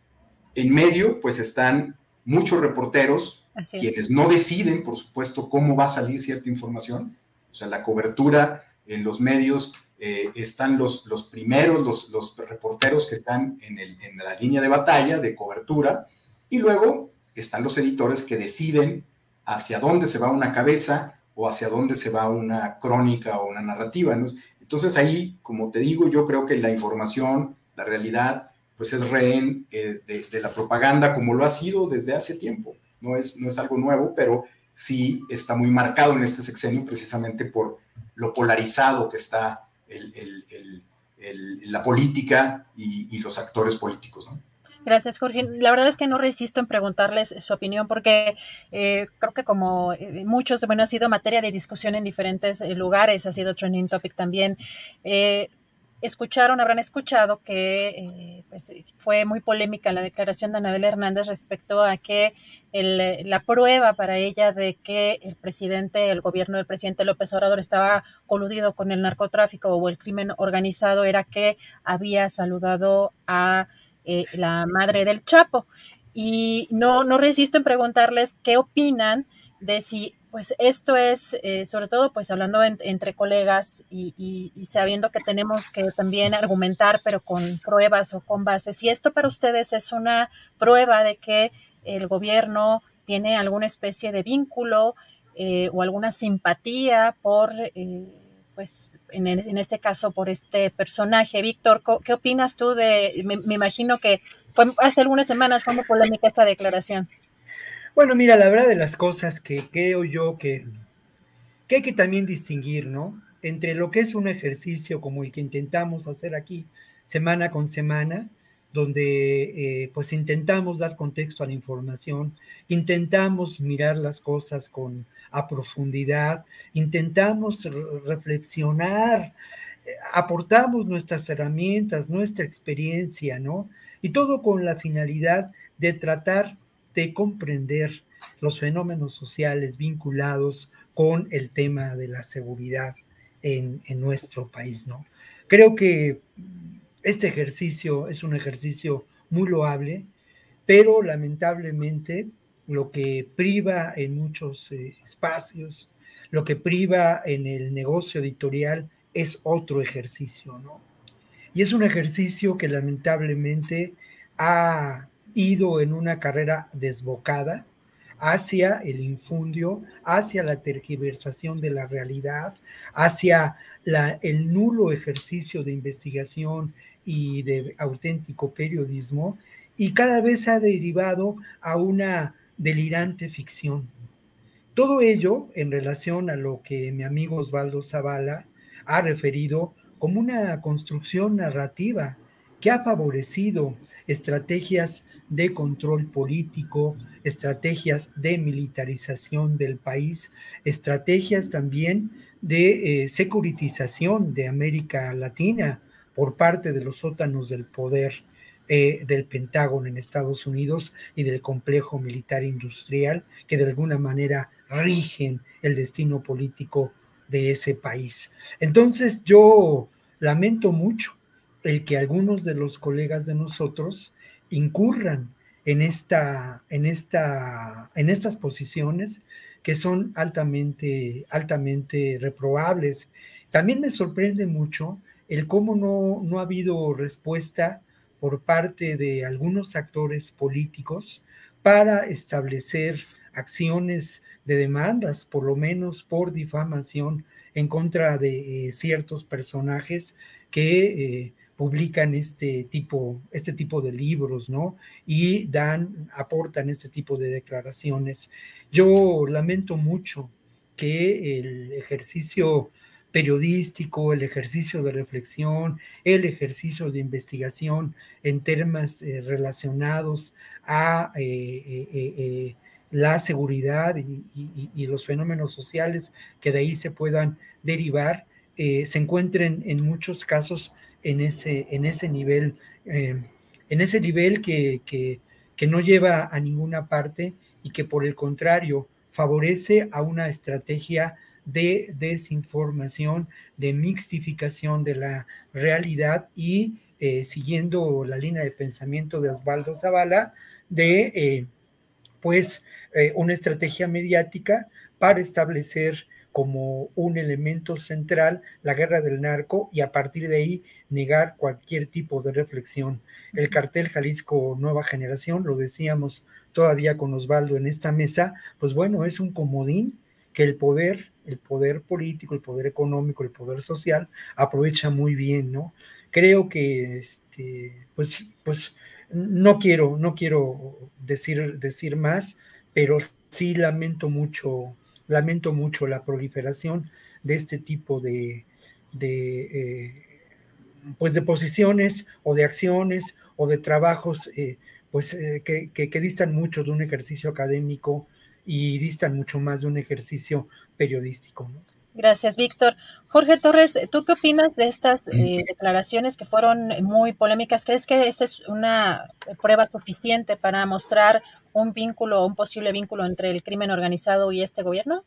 en medio, pues están muchos reporteros, quienes no deciden, por supuesto, cómo va a salir cierta información. O sea, la cobertura en los medios, están los primeros, los reporteros que están en la línea de batalla, de cobertura, y luego están los editores que deciden hacia dónde se va una cabeza o hacia dónde se va una crónica o una narrativa, ¿no? Entonces ahí, como te digo, yo creo que la información, la realidad, pues es rehén de la propaganda, como lo ha sido desde hace tiempo. No es algo nuevo, pero sí está muy marcado en este sexenio precisamente por lo polarizado que está la política y los actores políticos, ¿no? Gracias, Jorge. La verdad es que no resisto en preguntarles su opinión porque creo que como muchos, bueno, ha sido materia de discusión en diferentes lugares, ha sido trending topic también. Habrán escuchado que pues, fue muy polémica la declaración de Anabel Hernández respecto a que la prueba para ella de que el gobierno del presidente López Obrador estaba coludido con el narcotráfico o el crimen organizado era que había saludado a la madre del Chapo. Y no resisto en preguntarles qué opinan de si pues esto es, sobre todo pues hablando entre colegas y sabiendo que tenemos que también argumentar, pero con pruebas o con bases, si esto para ustedes es una prueba de que el gobierno tiene alguna especie de vínculo o alguna simpatía por, pues en este caso, por este personaje. Víctor, ¿qué opinas tú me imagino que hace algunas semanas fue muy polémica esta declaración? Bueno, mira, la verdad de las cosas que creo yo que hay que también distinguir, ¿no? Entre lo que es un ejercicio como el que intentamos hacer aquí semana con semana, donde pues intentamos dar contexto a la información, intentamos mirar las cosas a profundidad, intentamos reflexionar, aportamos nuestras herramientas, nuestra experiencia, ¿no? Y todo con la finalidad de tratar de comprender los fenómenos sociales vinculados con el tema de la seguridad en nuestro país, ¿no? Creo que este ejercicio es un ejercicio muy loable, pero lamentablemente lo que priva en muchos espacios, lo que priva en el negocio editorial es otro ejercicio, ¿no? Y es un ejercicio que lamentablemente ha ido en una carrera desbocada hacia el infundio, hacia la tergiversación de la realidad, hacia el nulo ejercicio de investigación y de auténtico periodismo, y cada vez ha derivado a una delirante ficción. Todo ello en relación a lo que mi amigo Osvaldo Zavala ha referido como una construcción narrativa que ha favorecido estrategias de control político, estrategias de militarización del país, estrategias también de securitización de América Latina por parte de los sótanos del poder del Pentágono en Estados Unidos y del complejo militar industrial que de alguna manera rigen el destino político de ese país. Entonces yo lamento mucho el que algunos de los colegas de nosotros incurran en estas posiciones que son altamente reprobables. También me sorprende mucho el cómo no ha habido respuesta por parte de algunos actores políticos para establecer acciones de demandas, por lo menos por difamación, en contra de ciertos personajes que publican este tipo de libros, ¿no? Y aportan este tipo de declaraciones. Yo lamento mucho que el ejercicio periodístico, el ejercicio de reflexión, el ejercicio de investigación en temas relacionados a la seguridad y los fenómenos sociales que de ahí se puedan derivar, se encuentren en muchos casos en ese nivel, que no lleva a ninguna parte y que por el contrario favorece a una estrategia de desinformación, de mixtificación de la realidad y siguiendo la línea de pensamiento de Osvaldo Zavala, de una estrategia mediática para establecer como un elemento central la guerra del narco y a partir de ahí negar cualquier tipo de reflexión. El cartel Jalisco Nueva Generación, lo decíamos todavía con Osvaldo en esta mesa, pues bueno, es un comodín que el poder político, el poder económico, el poder social aprovecha muy bien, ¿no? Creo que pues no quiero decir más, pero sí lamento mucho la proliferación de este tipo pues de posiciones o de acciones o de trabajos que distan mucho de un ejercicio académico y distan mucho más de un ejercicio periodístico, ¿no? Gracias, Víctor. Jorge Torres, ¿tú qué opinas de estas declaraciones que fueron muy polémicas? ¿Crees que esa es una prueba suficiente para mostrar un posible vínculo entre el crimen organizado y este gobierno?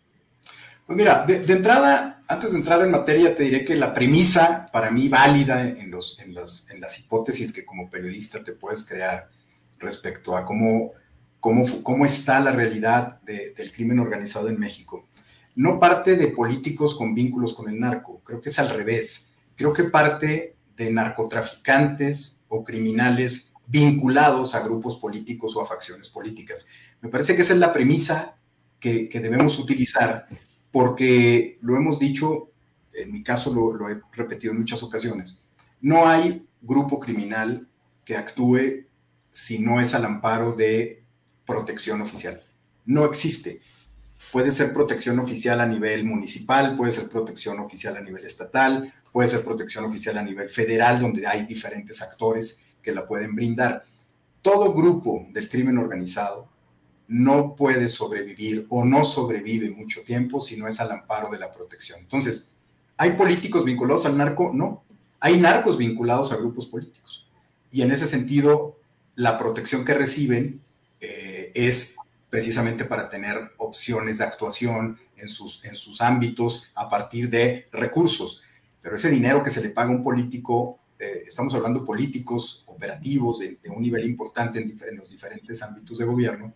Pues mira, de entrada, antes de entrar en materia, te diré que la premisa para mí válida en las hipótesis que como periodista te puedes crear respecto a cómo está la realidad del crimen organizado en México, no parte de políticos con vínculos con el narco, creo que es al revés. Creo que parte de narcotraficantes o criminales vinculados a grupos políticos o a facciones políticas. Me parece que esa es la premisa que debemos utilizar, porque lo hemos dicho, en mi caso lo he repetido en muchas ocasiones, no hay grupo criminal que actúe si no es al amparo de protección oficial. No existe. Puede ser protección oficial a nivel municipal, puede ser protección oficial a nivel estatal, puede ser protección oficial a nivel federal, donde hay diferentes actores que la pueden brindar. Todo grupo del crimen organizado no puede sobrevivir o no sobrevive mucho tiempo si no es al amparo de la protección. Entonces, ¿hay políticos vinculados al narco? No. Hay narcos vinculados a grupos políticos. Y en ese sentido, la protección que reciben es precisamente para tener opciones de actuación en sus ámbitos a partir de recursos. Pero ese dinero que se le paga a un político, estamos hablando de políticos operativos de un nivel importante en los diferentes ámbitos de gobierno,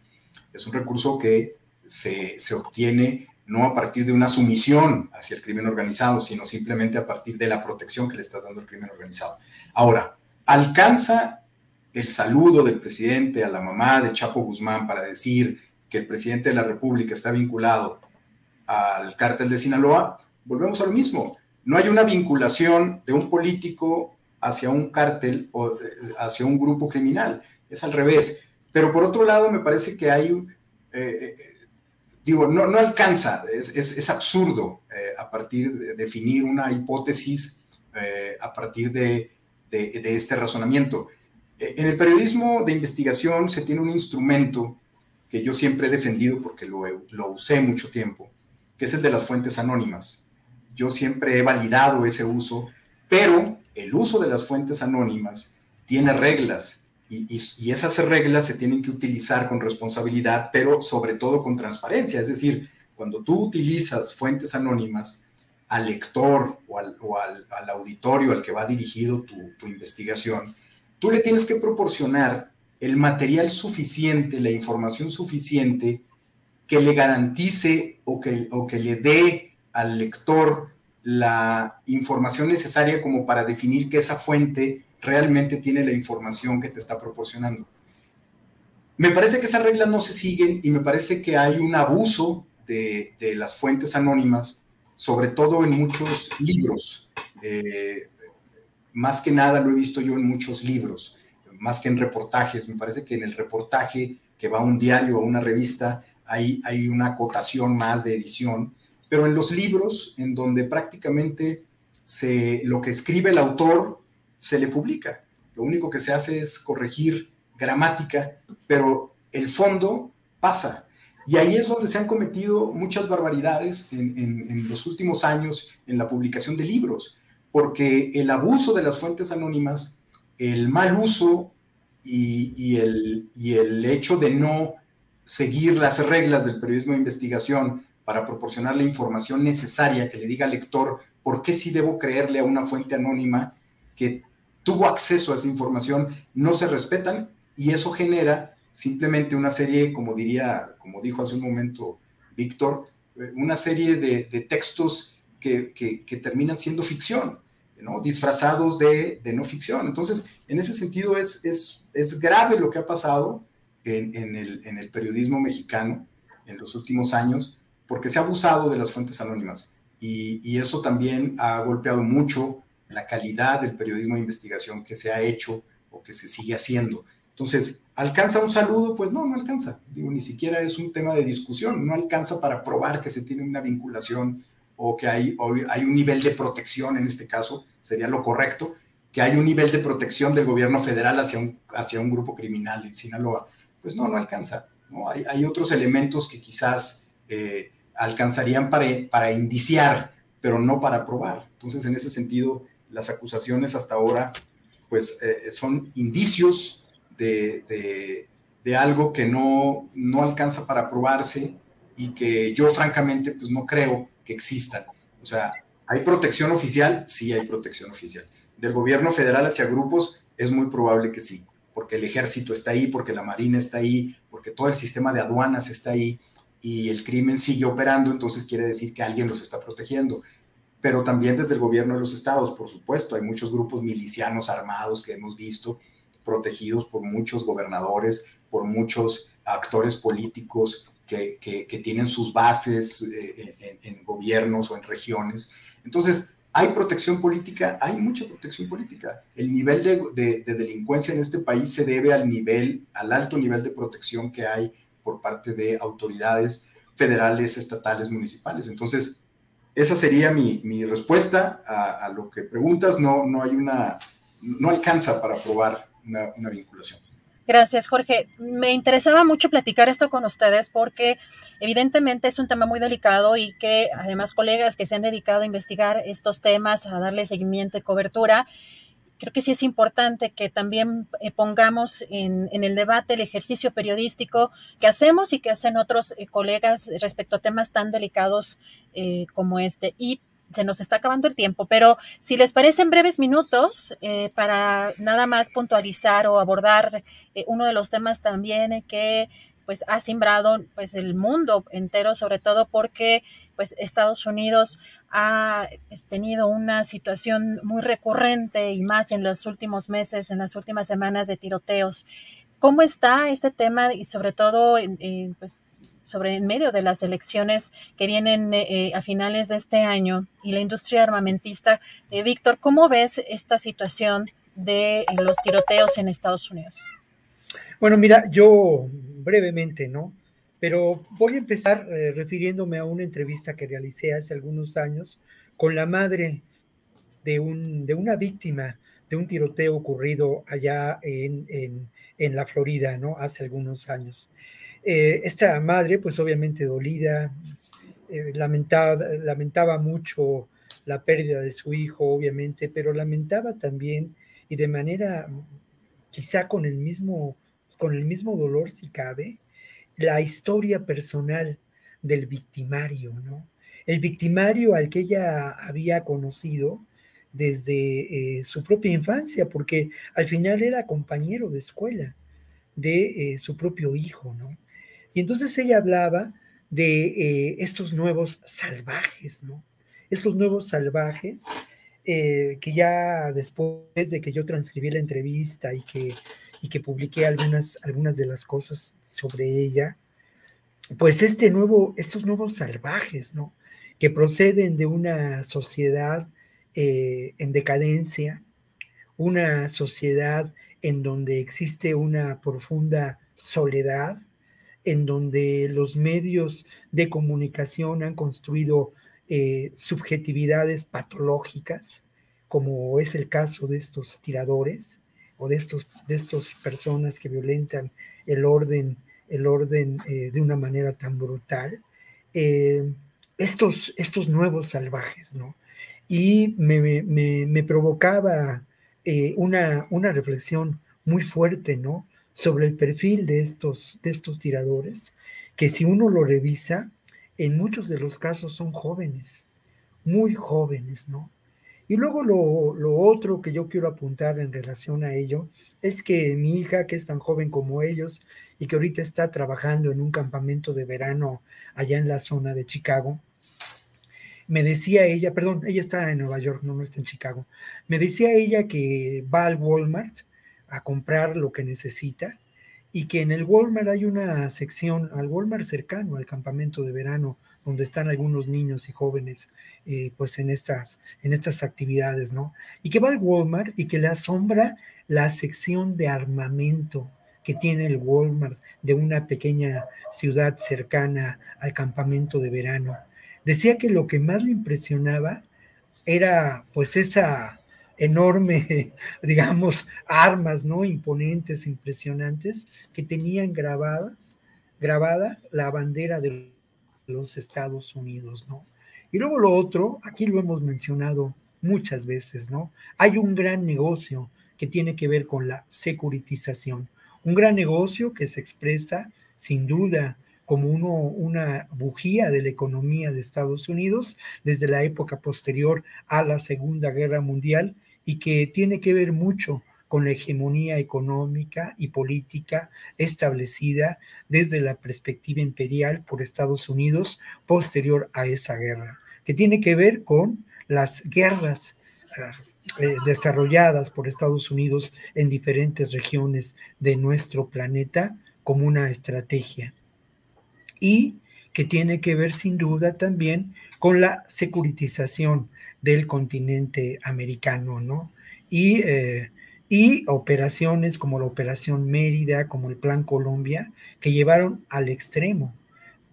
es un recurso que se obtiene no a partir de una sumisión hacia el crimen organizado, sino simplemente a partir de la protección que le estás dando al crimen organizado. Ahora, ¿alcanza el saludo del presidente a la mamá de Chapo Guzmán para decir que el presidente de la República está vinculado al cártel de Sinaloa? Volvemos a lo mismo. No hay una vinculación de un político hacia un cártel o hacia un grupo criminal. Es al revés. Pero por otro lado, me parece que hay, no alcanza, es absurdo a partir de definir una hipótesis, a partir de de este razonamiento. En el periodismo de investigación se tiene un instrumento que yo siempre he defendido porque lo usé mucho tiempo, que es el de las fuentes anónimas. Yo siempre he validado ese uso, pero el uso de las fuentes anónimas tiene reglas y esas reglas se tienen que utilizar con responsabilidad, pero sobre todo con transparencia. Es decir, cuando tú utilizas fuentes anónimas, al lector o al auditorio al que va dirigido tu investigación, tú le tienes que proporcionar el material suficiente, la información suficiente que le garantice o que le dé al lector la información necesaria como para definir que esa fuente realmente tiene la información que te está proporcionando. Me parece que esas reglas no se siguen y me parece que hay un abuso de las fuentes anónimas, sobre todo en muchos libros. Más que nada lo he visto yo en muchos libros, más que en reportajes. Me parece que en el reportaje que va a un diario o a una revista hay una acotación más de edición, pero en los libros, en donde prácticamente lo que escribe el autor se le publica. Lo único que se hace es corregir gramática, pero el fondo pasa. Y ahí es donde se han cometido muchas barbaridades en los últimos años en la publicación de libros, porque el abuso de las fuentes anónimas, el mal uso y el hecho de no seguir las reglas del periodismo de investigación para proporcionar la información necesaria que le diga al lector por qué sí debo creerle a una fuente anónima que tuvo acceso a esa información, no se respetan, y eso genera simplemente una serie, como dijo hace un momento Víctor, una serie de textos que terminan siendo ficción, ¿no? Disfrazados de no ficción. Entonces, en ese sentido es grave lo que ha pasado en el periodismo mexicano en los últimos años, porque se ha abusado de las fuentes anónimas y eso también ha golpeado mucho la calidad del periodismo de investigación que se ha hecho o que se sigue haciendo. Entonces, ¿alcanza un saludo? Pues no alcanza. Digo, ni siquiera es un tema de discusión. No alcanza para probar que se tiene una vinculación o que hay un nivel de protección, en este caso, sería lo correcto, que hay un nivel de protección del gobierno federal hacia un grupo criminal en Sinaloa. Pues no alcanza, ¿no? Hay otros elementos que quizás alcanzarían para indiciar, pero no para probar. Entonces, en ese sentido, las acusaciones hasta ahora, pues, son indicios de algo que no alcanza para probarse y que yo, francamente, pues no creo que existan. O sea, ¿hay protección oficial? Sí, hay protección oficial. ¿Del gobierno federal hacia grupos? Es muy probable que sí, porque el ejército está ahí, porque la marina está ahí, porque todo el sistema de aduanas está ahí y el crimen sigue operando, entonces quiere decir que alguien los está protegiendo. Pero también desde el gobierno de los estados, por supuesto, hay muchos grupos milicianos armados que hemos visto protegidos por muchos gobernadores, por muchos actores políticos que tienen sus bases en gobiernos o en regiones. Entonces, ¿hay protección política? Hay mucha protección política. El nivel de delincuencia en este país se debe al alto nivel de protección que hay por parte de autoridades federales, estatales, municipales. Entonces, esa sería mi respuesta a lo que preguntas. No alcanza para probar una vinculación. Gracias, Jorge. Me interesaba mucho platicar esto con ustedes porque evidentemente es un tema muy delicado y que además colegas que se han dedicado a investigar estos temas, a darle seguimiento y cobertura, creo que sí es importante que también pongamos en el debate el ejercicio periodístico que hacemos y que hacen otros colegas respecto a temas tan delicados como este. Y se nos está acabando el tiempo, pero si les parece en breves minutos, para nada más puntualizar o abordar uno de los temas también que pues ha simbrado pues el mundo entero, sobre todo porque pues Estados Unidos ha tenido una situación muy recurrente y más en los últimos meses, en las últimas semanas de tiroteos. ¿Cómo está este tema y sobre todo pues sobre en medio de las elecciones que vienen a finales de este año y la industria armamentista? Víctor, ¿cómo ves esta situación de los tiroteos en Estados Unidos? Bueno, mira, yo brevemente, ¿no? Pero voy a empezar refiriéndome a una entrevista que realicé hace algunos años con la madre de una víctima de un tiroteo ocurrido allá en la Florida, ¿no? Hace algunos años. Esta madre, pues obviamente dolida, lamentaba mucho la pérdida de su hijo, obviamente, pero lamentaba también, y de manera quizá con el mismo dolor, si cabe, la historia personal del victimario, ¿no? El victimario al que ella había conocido desde su propia infancia, porque al final era compañero de escuela de su propio hijo, ¿no? Y entonces ella hablaba de estos nuevos salvajes, ¿no? Estos nuevos salvajes que ya después de que yo transcribí la entrevista y que publiqué algunas de las cosas sobre ella, pues estos nuevos salvajes, ¿no? Que proceden de una sociedad en decadencia, una sociedad en donde existe una profunda soledad, en donde los medios de comunicación han construido subjetividades patológicas, como es el caso de estos tiradores o de estos personas que violentan el orden, de una manera tan brutal, eh, estos nuevos salvajes, ¿no? Y me provocaba una reflexión muy fuerte, ¿no? Sobre el perfil de estos tiradores, que si uno lo revisa, en muchos de los casos son jóvenes, muy jóvenes, ¿no? Y luego lo otro que yo quiero apuntar en relación a ello es que mi hija, que es tan joven como ellos y que ahorita está trabajando en un campamento de verano allá en la zona de Chicago, me decía ella, perdón, ella está en Nueva York, no está en Chicago, me decía ella que va al Walmart a comprar lo que necesita y que en el Walmart hay una sección, al Walmart cercano al campamento de verano, donde están algunos niños y jóvenes pues en estas actividades, ¿no? Y que va al Walmart y que le asombra la sección de armamento que tiene el Walmart de una pequeña ciudad cercana al campamento de verano. Decía que lo que más le impresionaba era pues esa enorme, digamos, armas, ¿no? Imponentes, impresionantes, que tenían grabada la bandera de los Estados Unidos, ¿no? Y luego lo otro, aquí lo hemos mencionado muchas veces, ¿no? Hay un gran negocio que tiene que ver con la securitización, un gran negocio que se expresa sin duda como una bujía de la economía de Estados Unidos desde la época posterior a la Segunda Guerra Mundial y que tiene que ver mucho con la hegemonía económica y política establecida desde la perspectiva imperial por Estados Unidos posterior a esa guerra, que tiene que ver con las guerras desarrolladas por Estados Unidos en diferentes regiones de nuestro planeta como una estrategia y que tiene que ver sin duda también con la securitización del continente americano, ¿no? Y operaciones como la Operación Mérida, como el Plan Colombia, que llevaron al extremo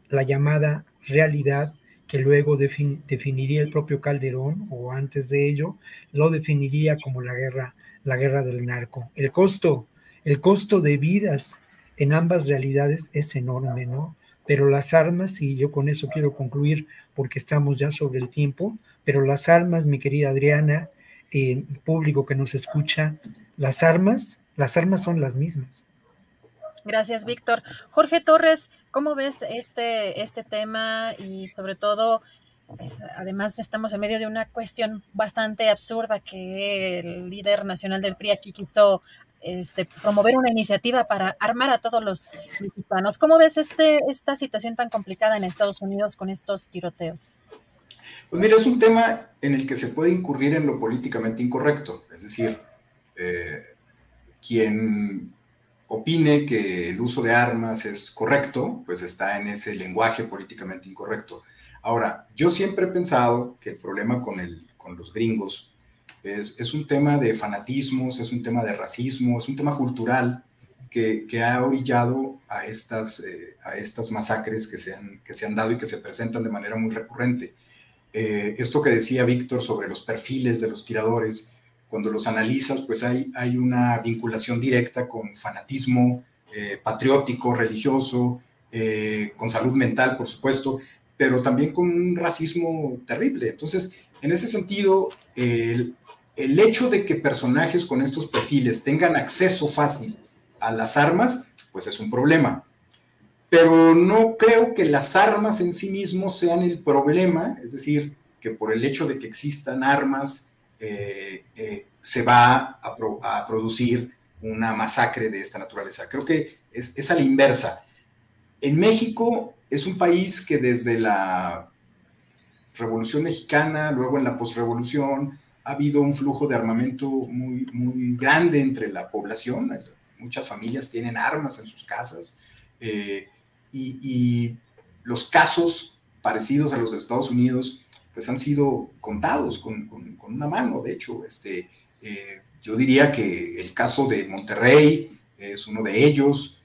la llamada realidad que luego definiría el propio Calderón, o antes de ello, lo definiría como la guerra del narco. El costo de vidas en ambas realidades es enorme, ¿no? Pero las armas, y yo con eso quiero concluir porque estamos ya sobre el tiempo, pero las armas, mi querida Adriana, público que nos escucha, las armas son las mismas. Gracias, Víctor. Jorge Torres, ¿cómo ves este tema? Y sobre todo, pues, además estamos en medio de una cuestión bastante absurda que el líder nacional del PRI aquí quiso promover una iniciativa para armar a todos los mexicanos. ¿Cómo ves esta situación tan complicada en Estados Unidos con estos tiroteos? Pues mira, es un tema en el que se puede incurrir en lo políticamente incorrecto, es decir, quien opine que el uso de armas es correcto, pues está en ese lenguaje políticamente incorrecto. Ahora, yo siempre he pensado que el problema con los gringos es un tema de fanatismos, es un tema de racismo, es un tema cultural que ha orillado a estas masacres que se han dado y que se presentan de manera muy recurrente. Esto que decía Víctor sobre los perfiles de los tiradores, cuando los analizas, pues hay una vinculación directa con fanatismo patriótico, religioso, con salud mental, por supuesto, pero también con un racismo terrible. Entonces, en ese sentido, el hecho de que personajes con estos perfiles tengan acceso fácil a las armas, pues es un problema. Pero no creo que las armas en sí mismos sean el problema, es decir, que por el hecho de que existan armas se va a producir una masacre de esta naturaleza. Creo que es a la inversa. En México es un país que desde la Revolución Mexicana, luego en la posrevolución, ha habido un flujo de armamento muy, muy grande entre la población. Muchas familias tienen armas en sus casas y los casos parecidos a los de Estados Unidos pues han sido contados con una mano. De hecho, yo diría que el caso de Monterrey es uno de ellos.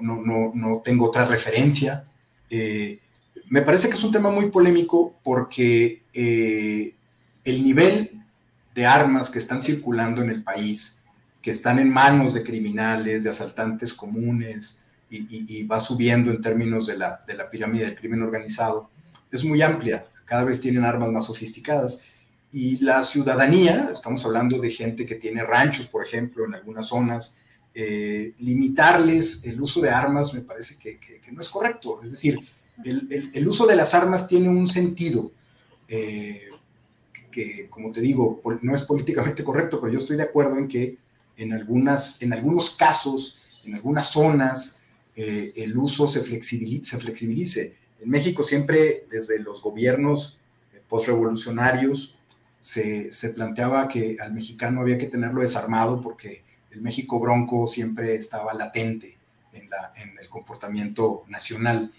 No tengo otra referencia. Me parece que es un tema muy polémico porque el nivel de armas que están circulando en el país, que están en manos de criminales, de asaltantes comunes, y va subiendo en términos de la pirámide del crimen organizado, es muy amplia. Cada vez tienen armas más sofisticadas. Y la ciudadanía, estamos hablando de gente que tiene ranchos, por ejemplo, en algunas zonas, limitarles el uso de armas me parece que no es correcto. Es decir, el uso de las armas tiene un sentido que, como te digo, no es políticamente correcto, pero yo estoy de acuerdo en que en algunos casos, en algunas zonas, el uso se flexibilice. En México siempre, desde los gobiernos postrevolucionarios, se planteaba que al mexicano había que tenerlo desarmado porque el México bronco siempre estaba latente en el comportamiento nacional.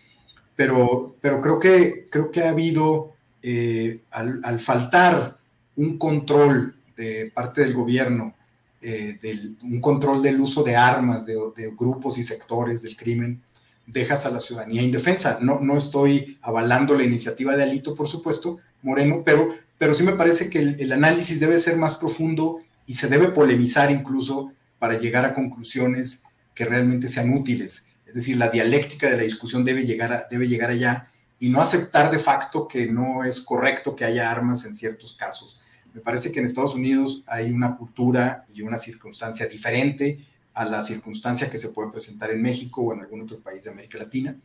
Pero creo que ha habido, al faltar un control de parte del gobierno, un control del uso de armas de grupos y sectores del crimen, dejas a la ciudadanía indefensa. No estoy avalando la iniciativa de Alito, por supuesto, Moreno, pero sí me parece que el análisis debe ser más profundo y se debe polemizar incluso para llegar a conclusiones que realmente sean útiles. Es decir, la dialéctica de la discusión debe llegar allá y no aceptar de facto que no es correcto que haya armas en ciertos casos. Me parece que en Estados Unidos hay una cultura y una circunstancia diferente a la circunstancia que se puede presentar en México o en algún otro país de América Latina,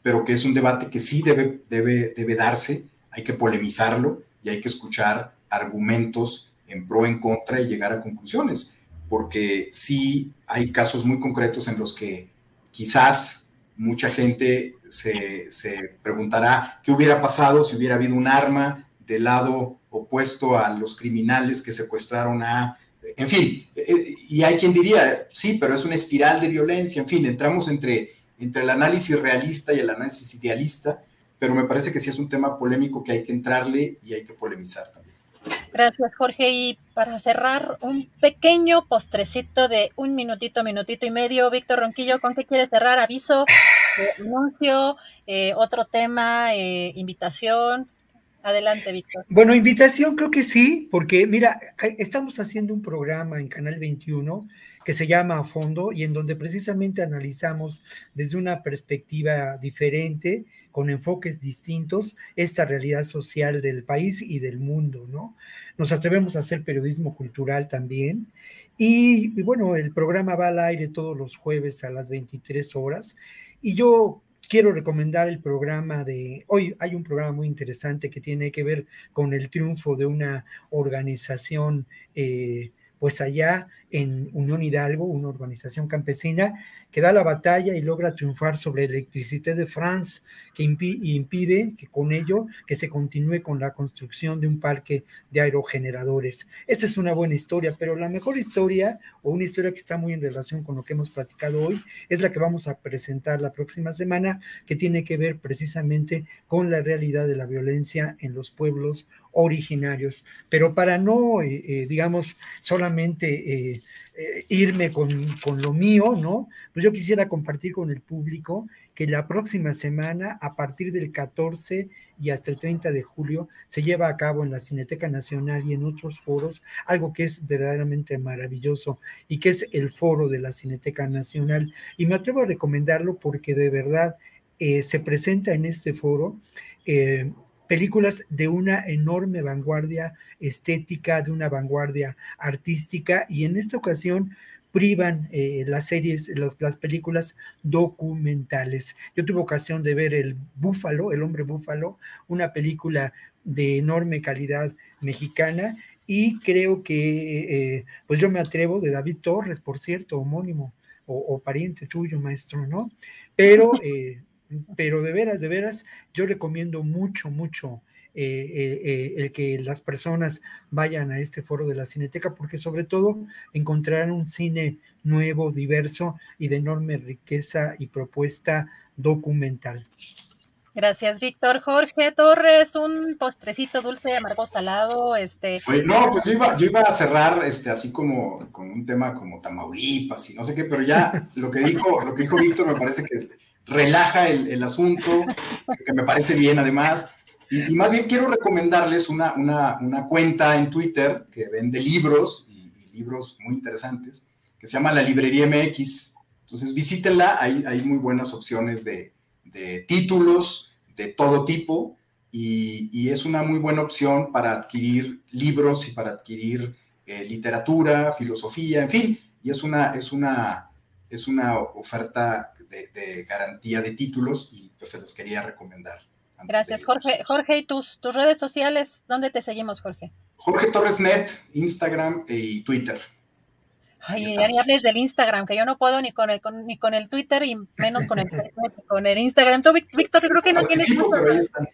pero que es un debate que sí debe darse, hay que polemizarlo y hay que escuchar argumentos en pro, en contra y llegar a conclusiones, porque sí hay casos muy concretos en los que quizás mucha gente se preguntará qué hubiera pasado si hubiera habido un arma del lado opuesto a los criminales que secuestraron en fin, y hay quien diría, sí, pero es una espiral de violencia. En fin, entramos entre el análisis realista y el análisis idealista, pero me parece que sí es un tema polémico que hay que entrarle y hay que polemizar también. Gracias, Jorge. Y para cerrar, un pequeño postrecito de un minutito y medio. Víctor Ronquillo, ¿con qué quieres cerrar? ¿Aviso, anuncio, otro tema, invitación? Adelante, Víctor. Bueno, invitación creo que sí, porque mira, estamos haciendo un programa en Canal 21 que se llama A Fondo y en donde precisamente analizamos desde una perspectiva diferente, con enfoques distintos, esta realidad social del país y del mundo, ¿no? Nos atrevemos a hacer periodismo cultural también y bueno, el programa va al aire todos los jueves a las 23 horas y yo quiero recomendar el programa de hoy. Hay un programa muy interesante que tiene que ver con el triunfo de una organización, pues allá en Unión Hidalgo, una organización campesina que da la batalla y logra triunfar sobre Electricité de France, que impide que con ello que se continúe con la construcción de un parque de aerogeneradores. Esa es una buena historia, pero la mejor historia, o una historia que está muy en relación con lo que hemos platicado hoy, es la que vamos a presentar la próxima semana, que tiene que ver precisamente con la realidad de la violencia en los pueblos originarios. Pero para no, digamos, solamente irme con lo mío, ¿no? Pues yo quisiera compartir con el público que la próxima semana, a partir del 14 y hasta el 30 de julio, se lleva a cabo en la Cineteca Nacional y en otros foros, algo que es verdaderamente maravilloso y que es el foro de la Cineteca Nacional. Y me atrevo a recomendarlo porque de verdad se presenta en este foro películas de una enorme vanguardia estética, de una vanguardia artística, y en esta ocasión privan las series, las películas documentales. Yo tuve ocasión de ver El Búfalo, El Hombre Búfalo, una película de enorme calidad mexicana, y creo que, pues yo me atrevo, de David Torres, por cierto, homónimo, o pariente tuyo, maestro, ¿no? Pero de veras, yo recomiendo mucho el que las personas vayan a este foro de la Cineteca, porque sobre todo encontrarán un cine nuevo, diverso y de enorme riqueza y propuesta documental. Gracias, Víctor. Jorge Torres, un postrecito dulce, amargo, salado, Oye, no, pues yo iba a cerrar así como con un tema como Tamaulipas y no sé qué, pero ya lo que dijo Víctor me parece que relaja el asunto, que me parece bien además, y más bien quiero recomendarles una cuenta en Twitter que vende libros, y libros muy interesantes, que se llama La Librería MX. Entonces visítenla, hay muy buenas opciones de títulos de todo tipo, y es una muy buena opción para adquirir libros y para adquirir literatura, filosofía, en fin, y es una oferta de garantía de títulos, y pues se los quería recomendar. Gracias, Jorge. Jorge, ¿y tus redes sociales? ¿Dónde te seguimos, Jorge? Jorge Torres Net, Instagram y Twitter. Ay, ya ni hables del Instagram, que yo no puedo ni con el Twitter y menos con el Facebook, con el Instagram. Tú, Víctor, creo que no tienes mucho. Pero ahí están.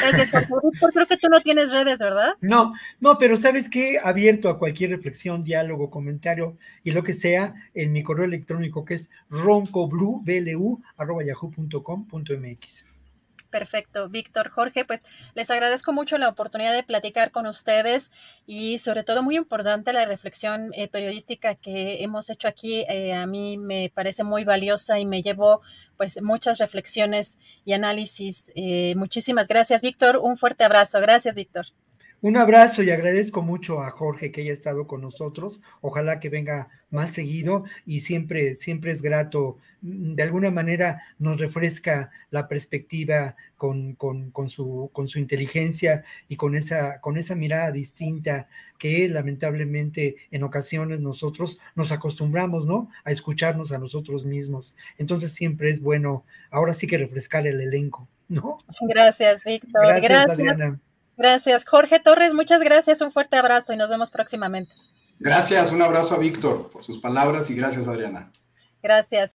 Gracias, Víctor, creo que tú no tienes redes, ¿verdad? No, pero ¿sabes qué? Abierto a cualquier reflexión, diálogo, comentario y lo que sea, en mi correo electrónico, que es roncoblu@yahoo.com.mx. Perfecto, Víctor, Jorge, pues les agradezco mucho la oportunidad de platicar con ustedes, y sobre todo muy importante la reflexión periodística que hemos hecho aquí. A mí me parece muy valiosa y me llevó pues muchas reflexiones y análisis. Muchísimas gracias, Víctor. Un fuerte abrazo. Gracias, Víctor. Un abrazo, y agradezco mucho a Jorge que haya estado con nosotros. Ojalá que venga más seguido, y siempre es grato. De alguna manera nos refresca la perspectiva con su inteligencia y con esa mirada distinta que lamentablemente en ocasiones nosotros nos acostumbramos, ¿no?, a escucharnos a nosotros mismos. Entonces siempre es bueno, ahora sí que refrescar el elenco, ¿no? Gracias, Víctor. Gracias, Adriana. Gracias, Jorge Torres, muchas gracias, un fuerte abrazo y nos vemos próximamente. Gracias, un abrazo a Víctor por sus palabras, y gracias, Adriana. Gracias.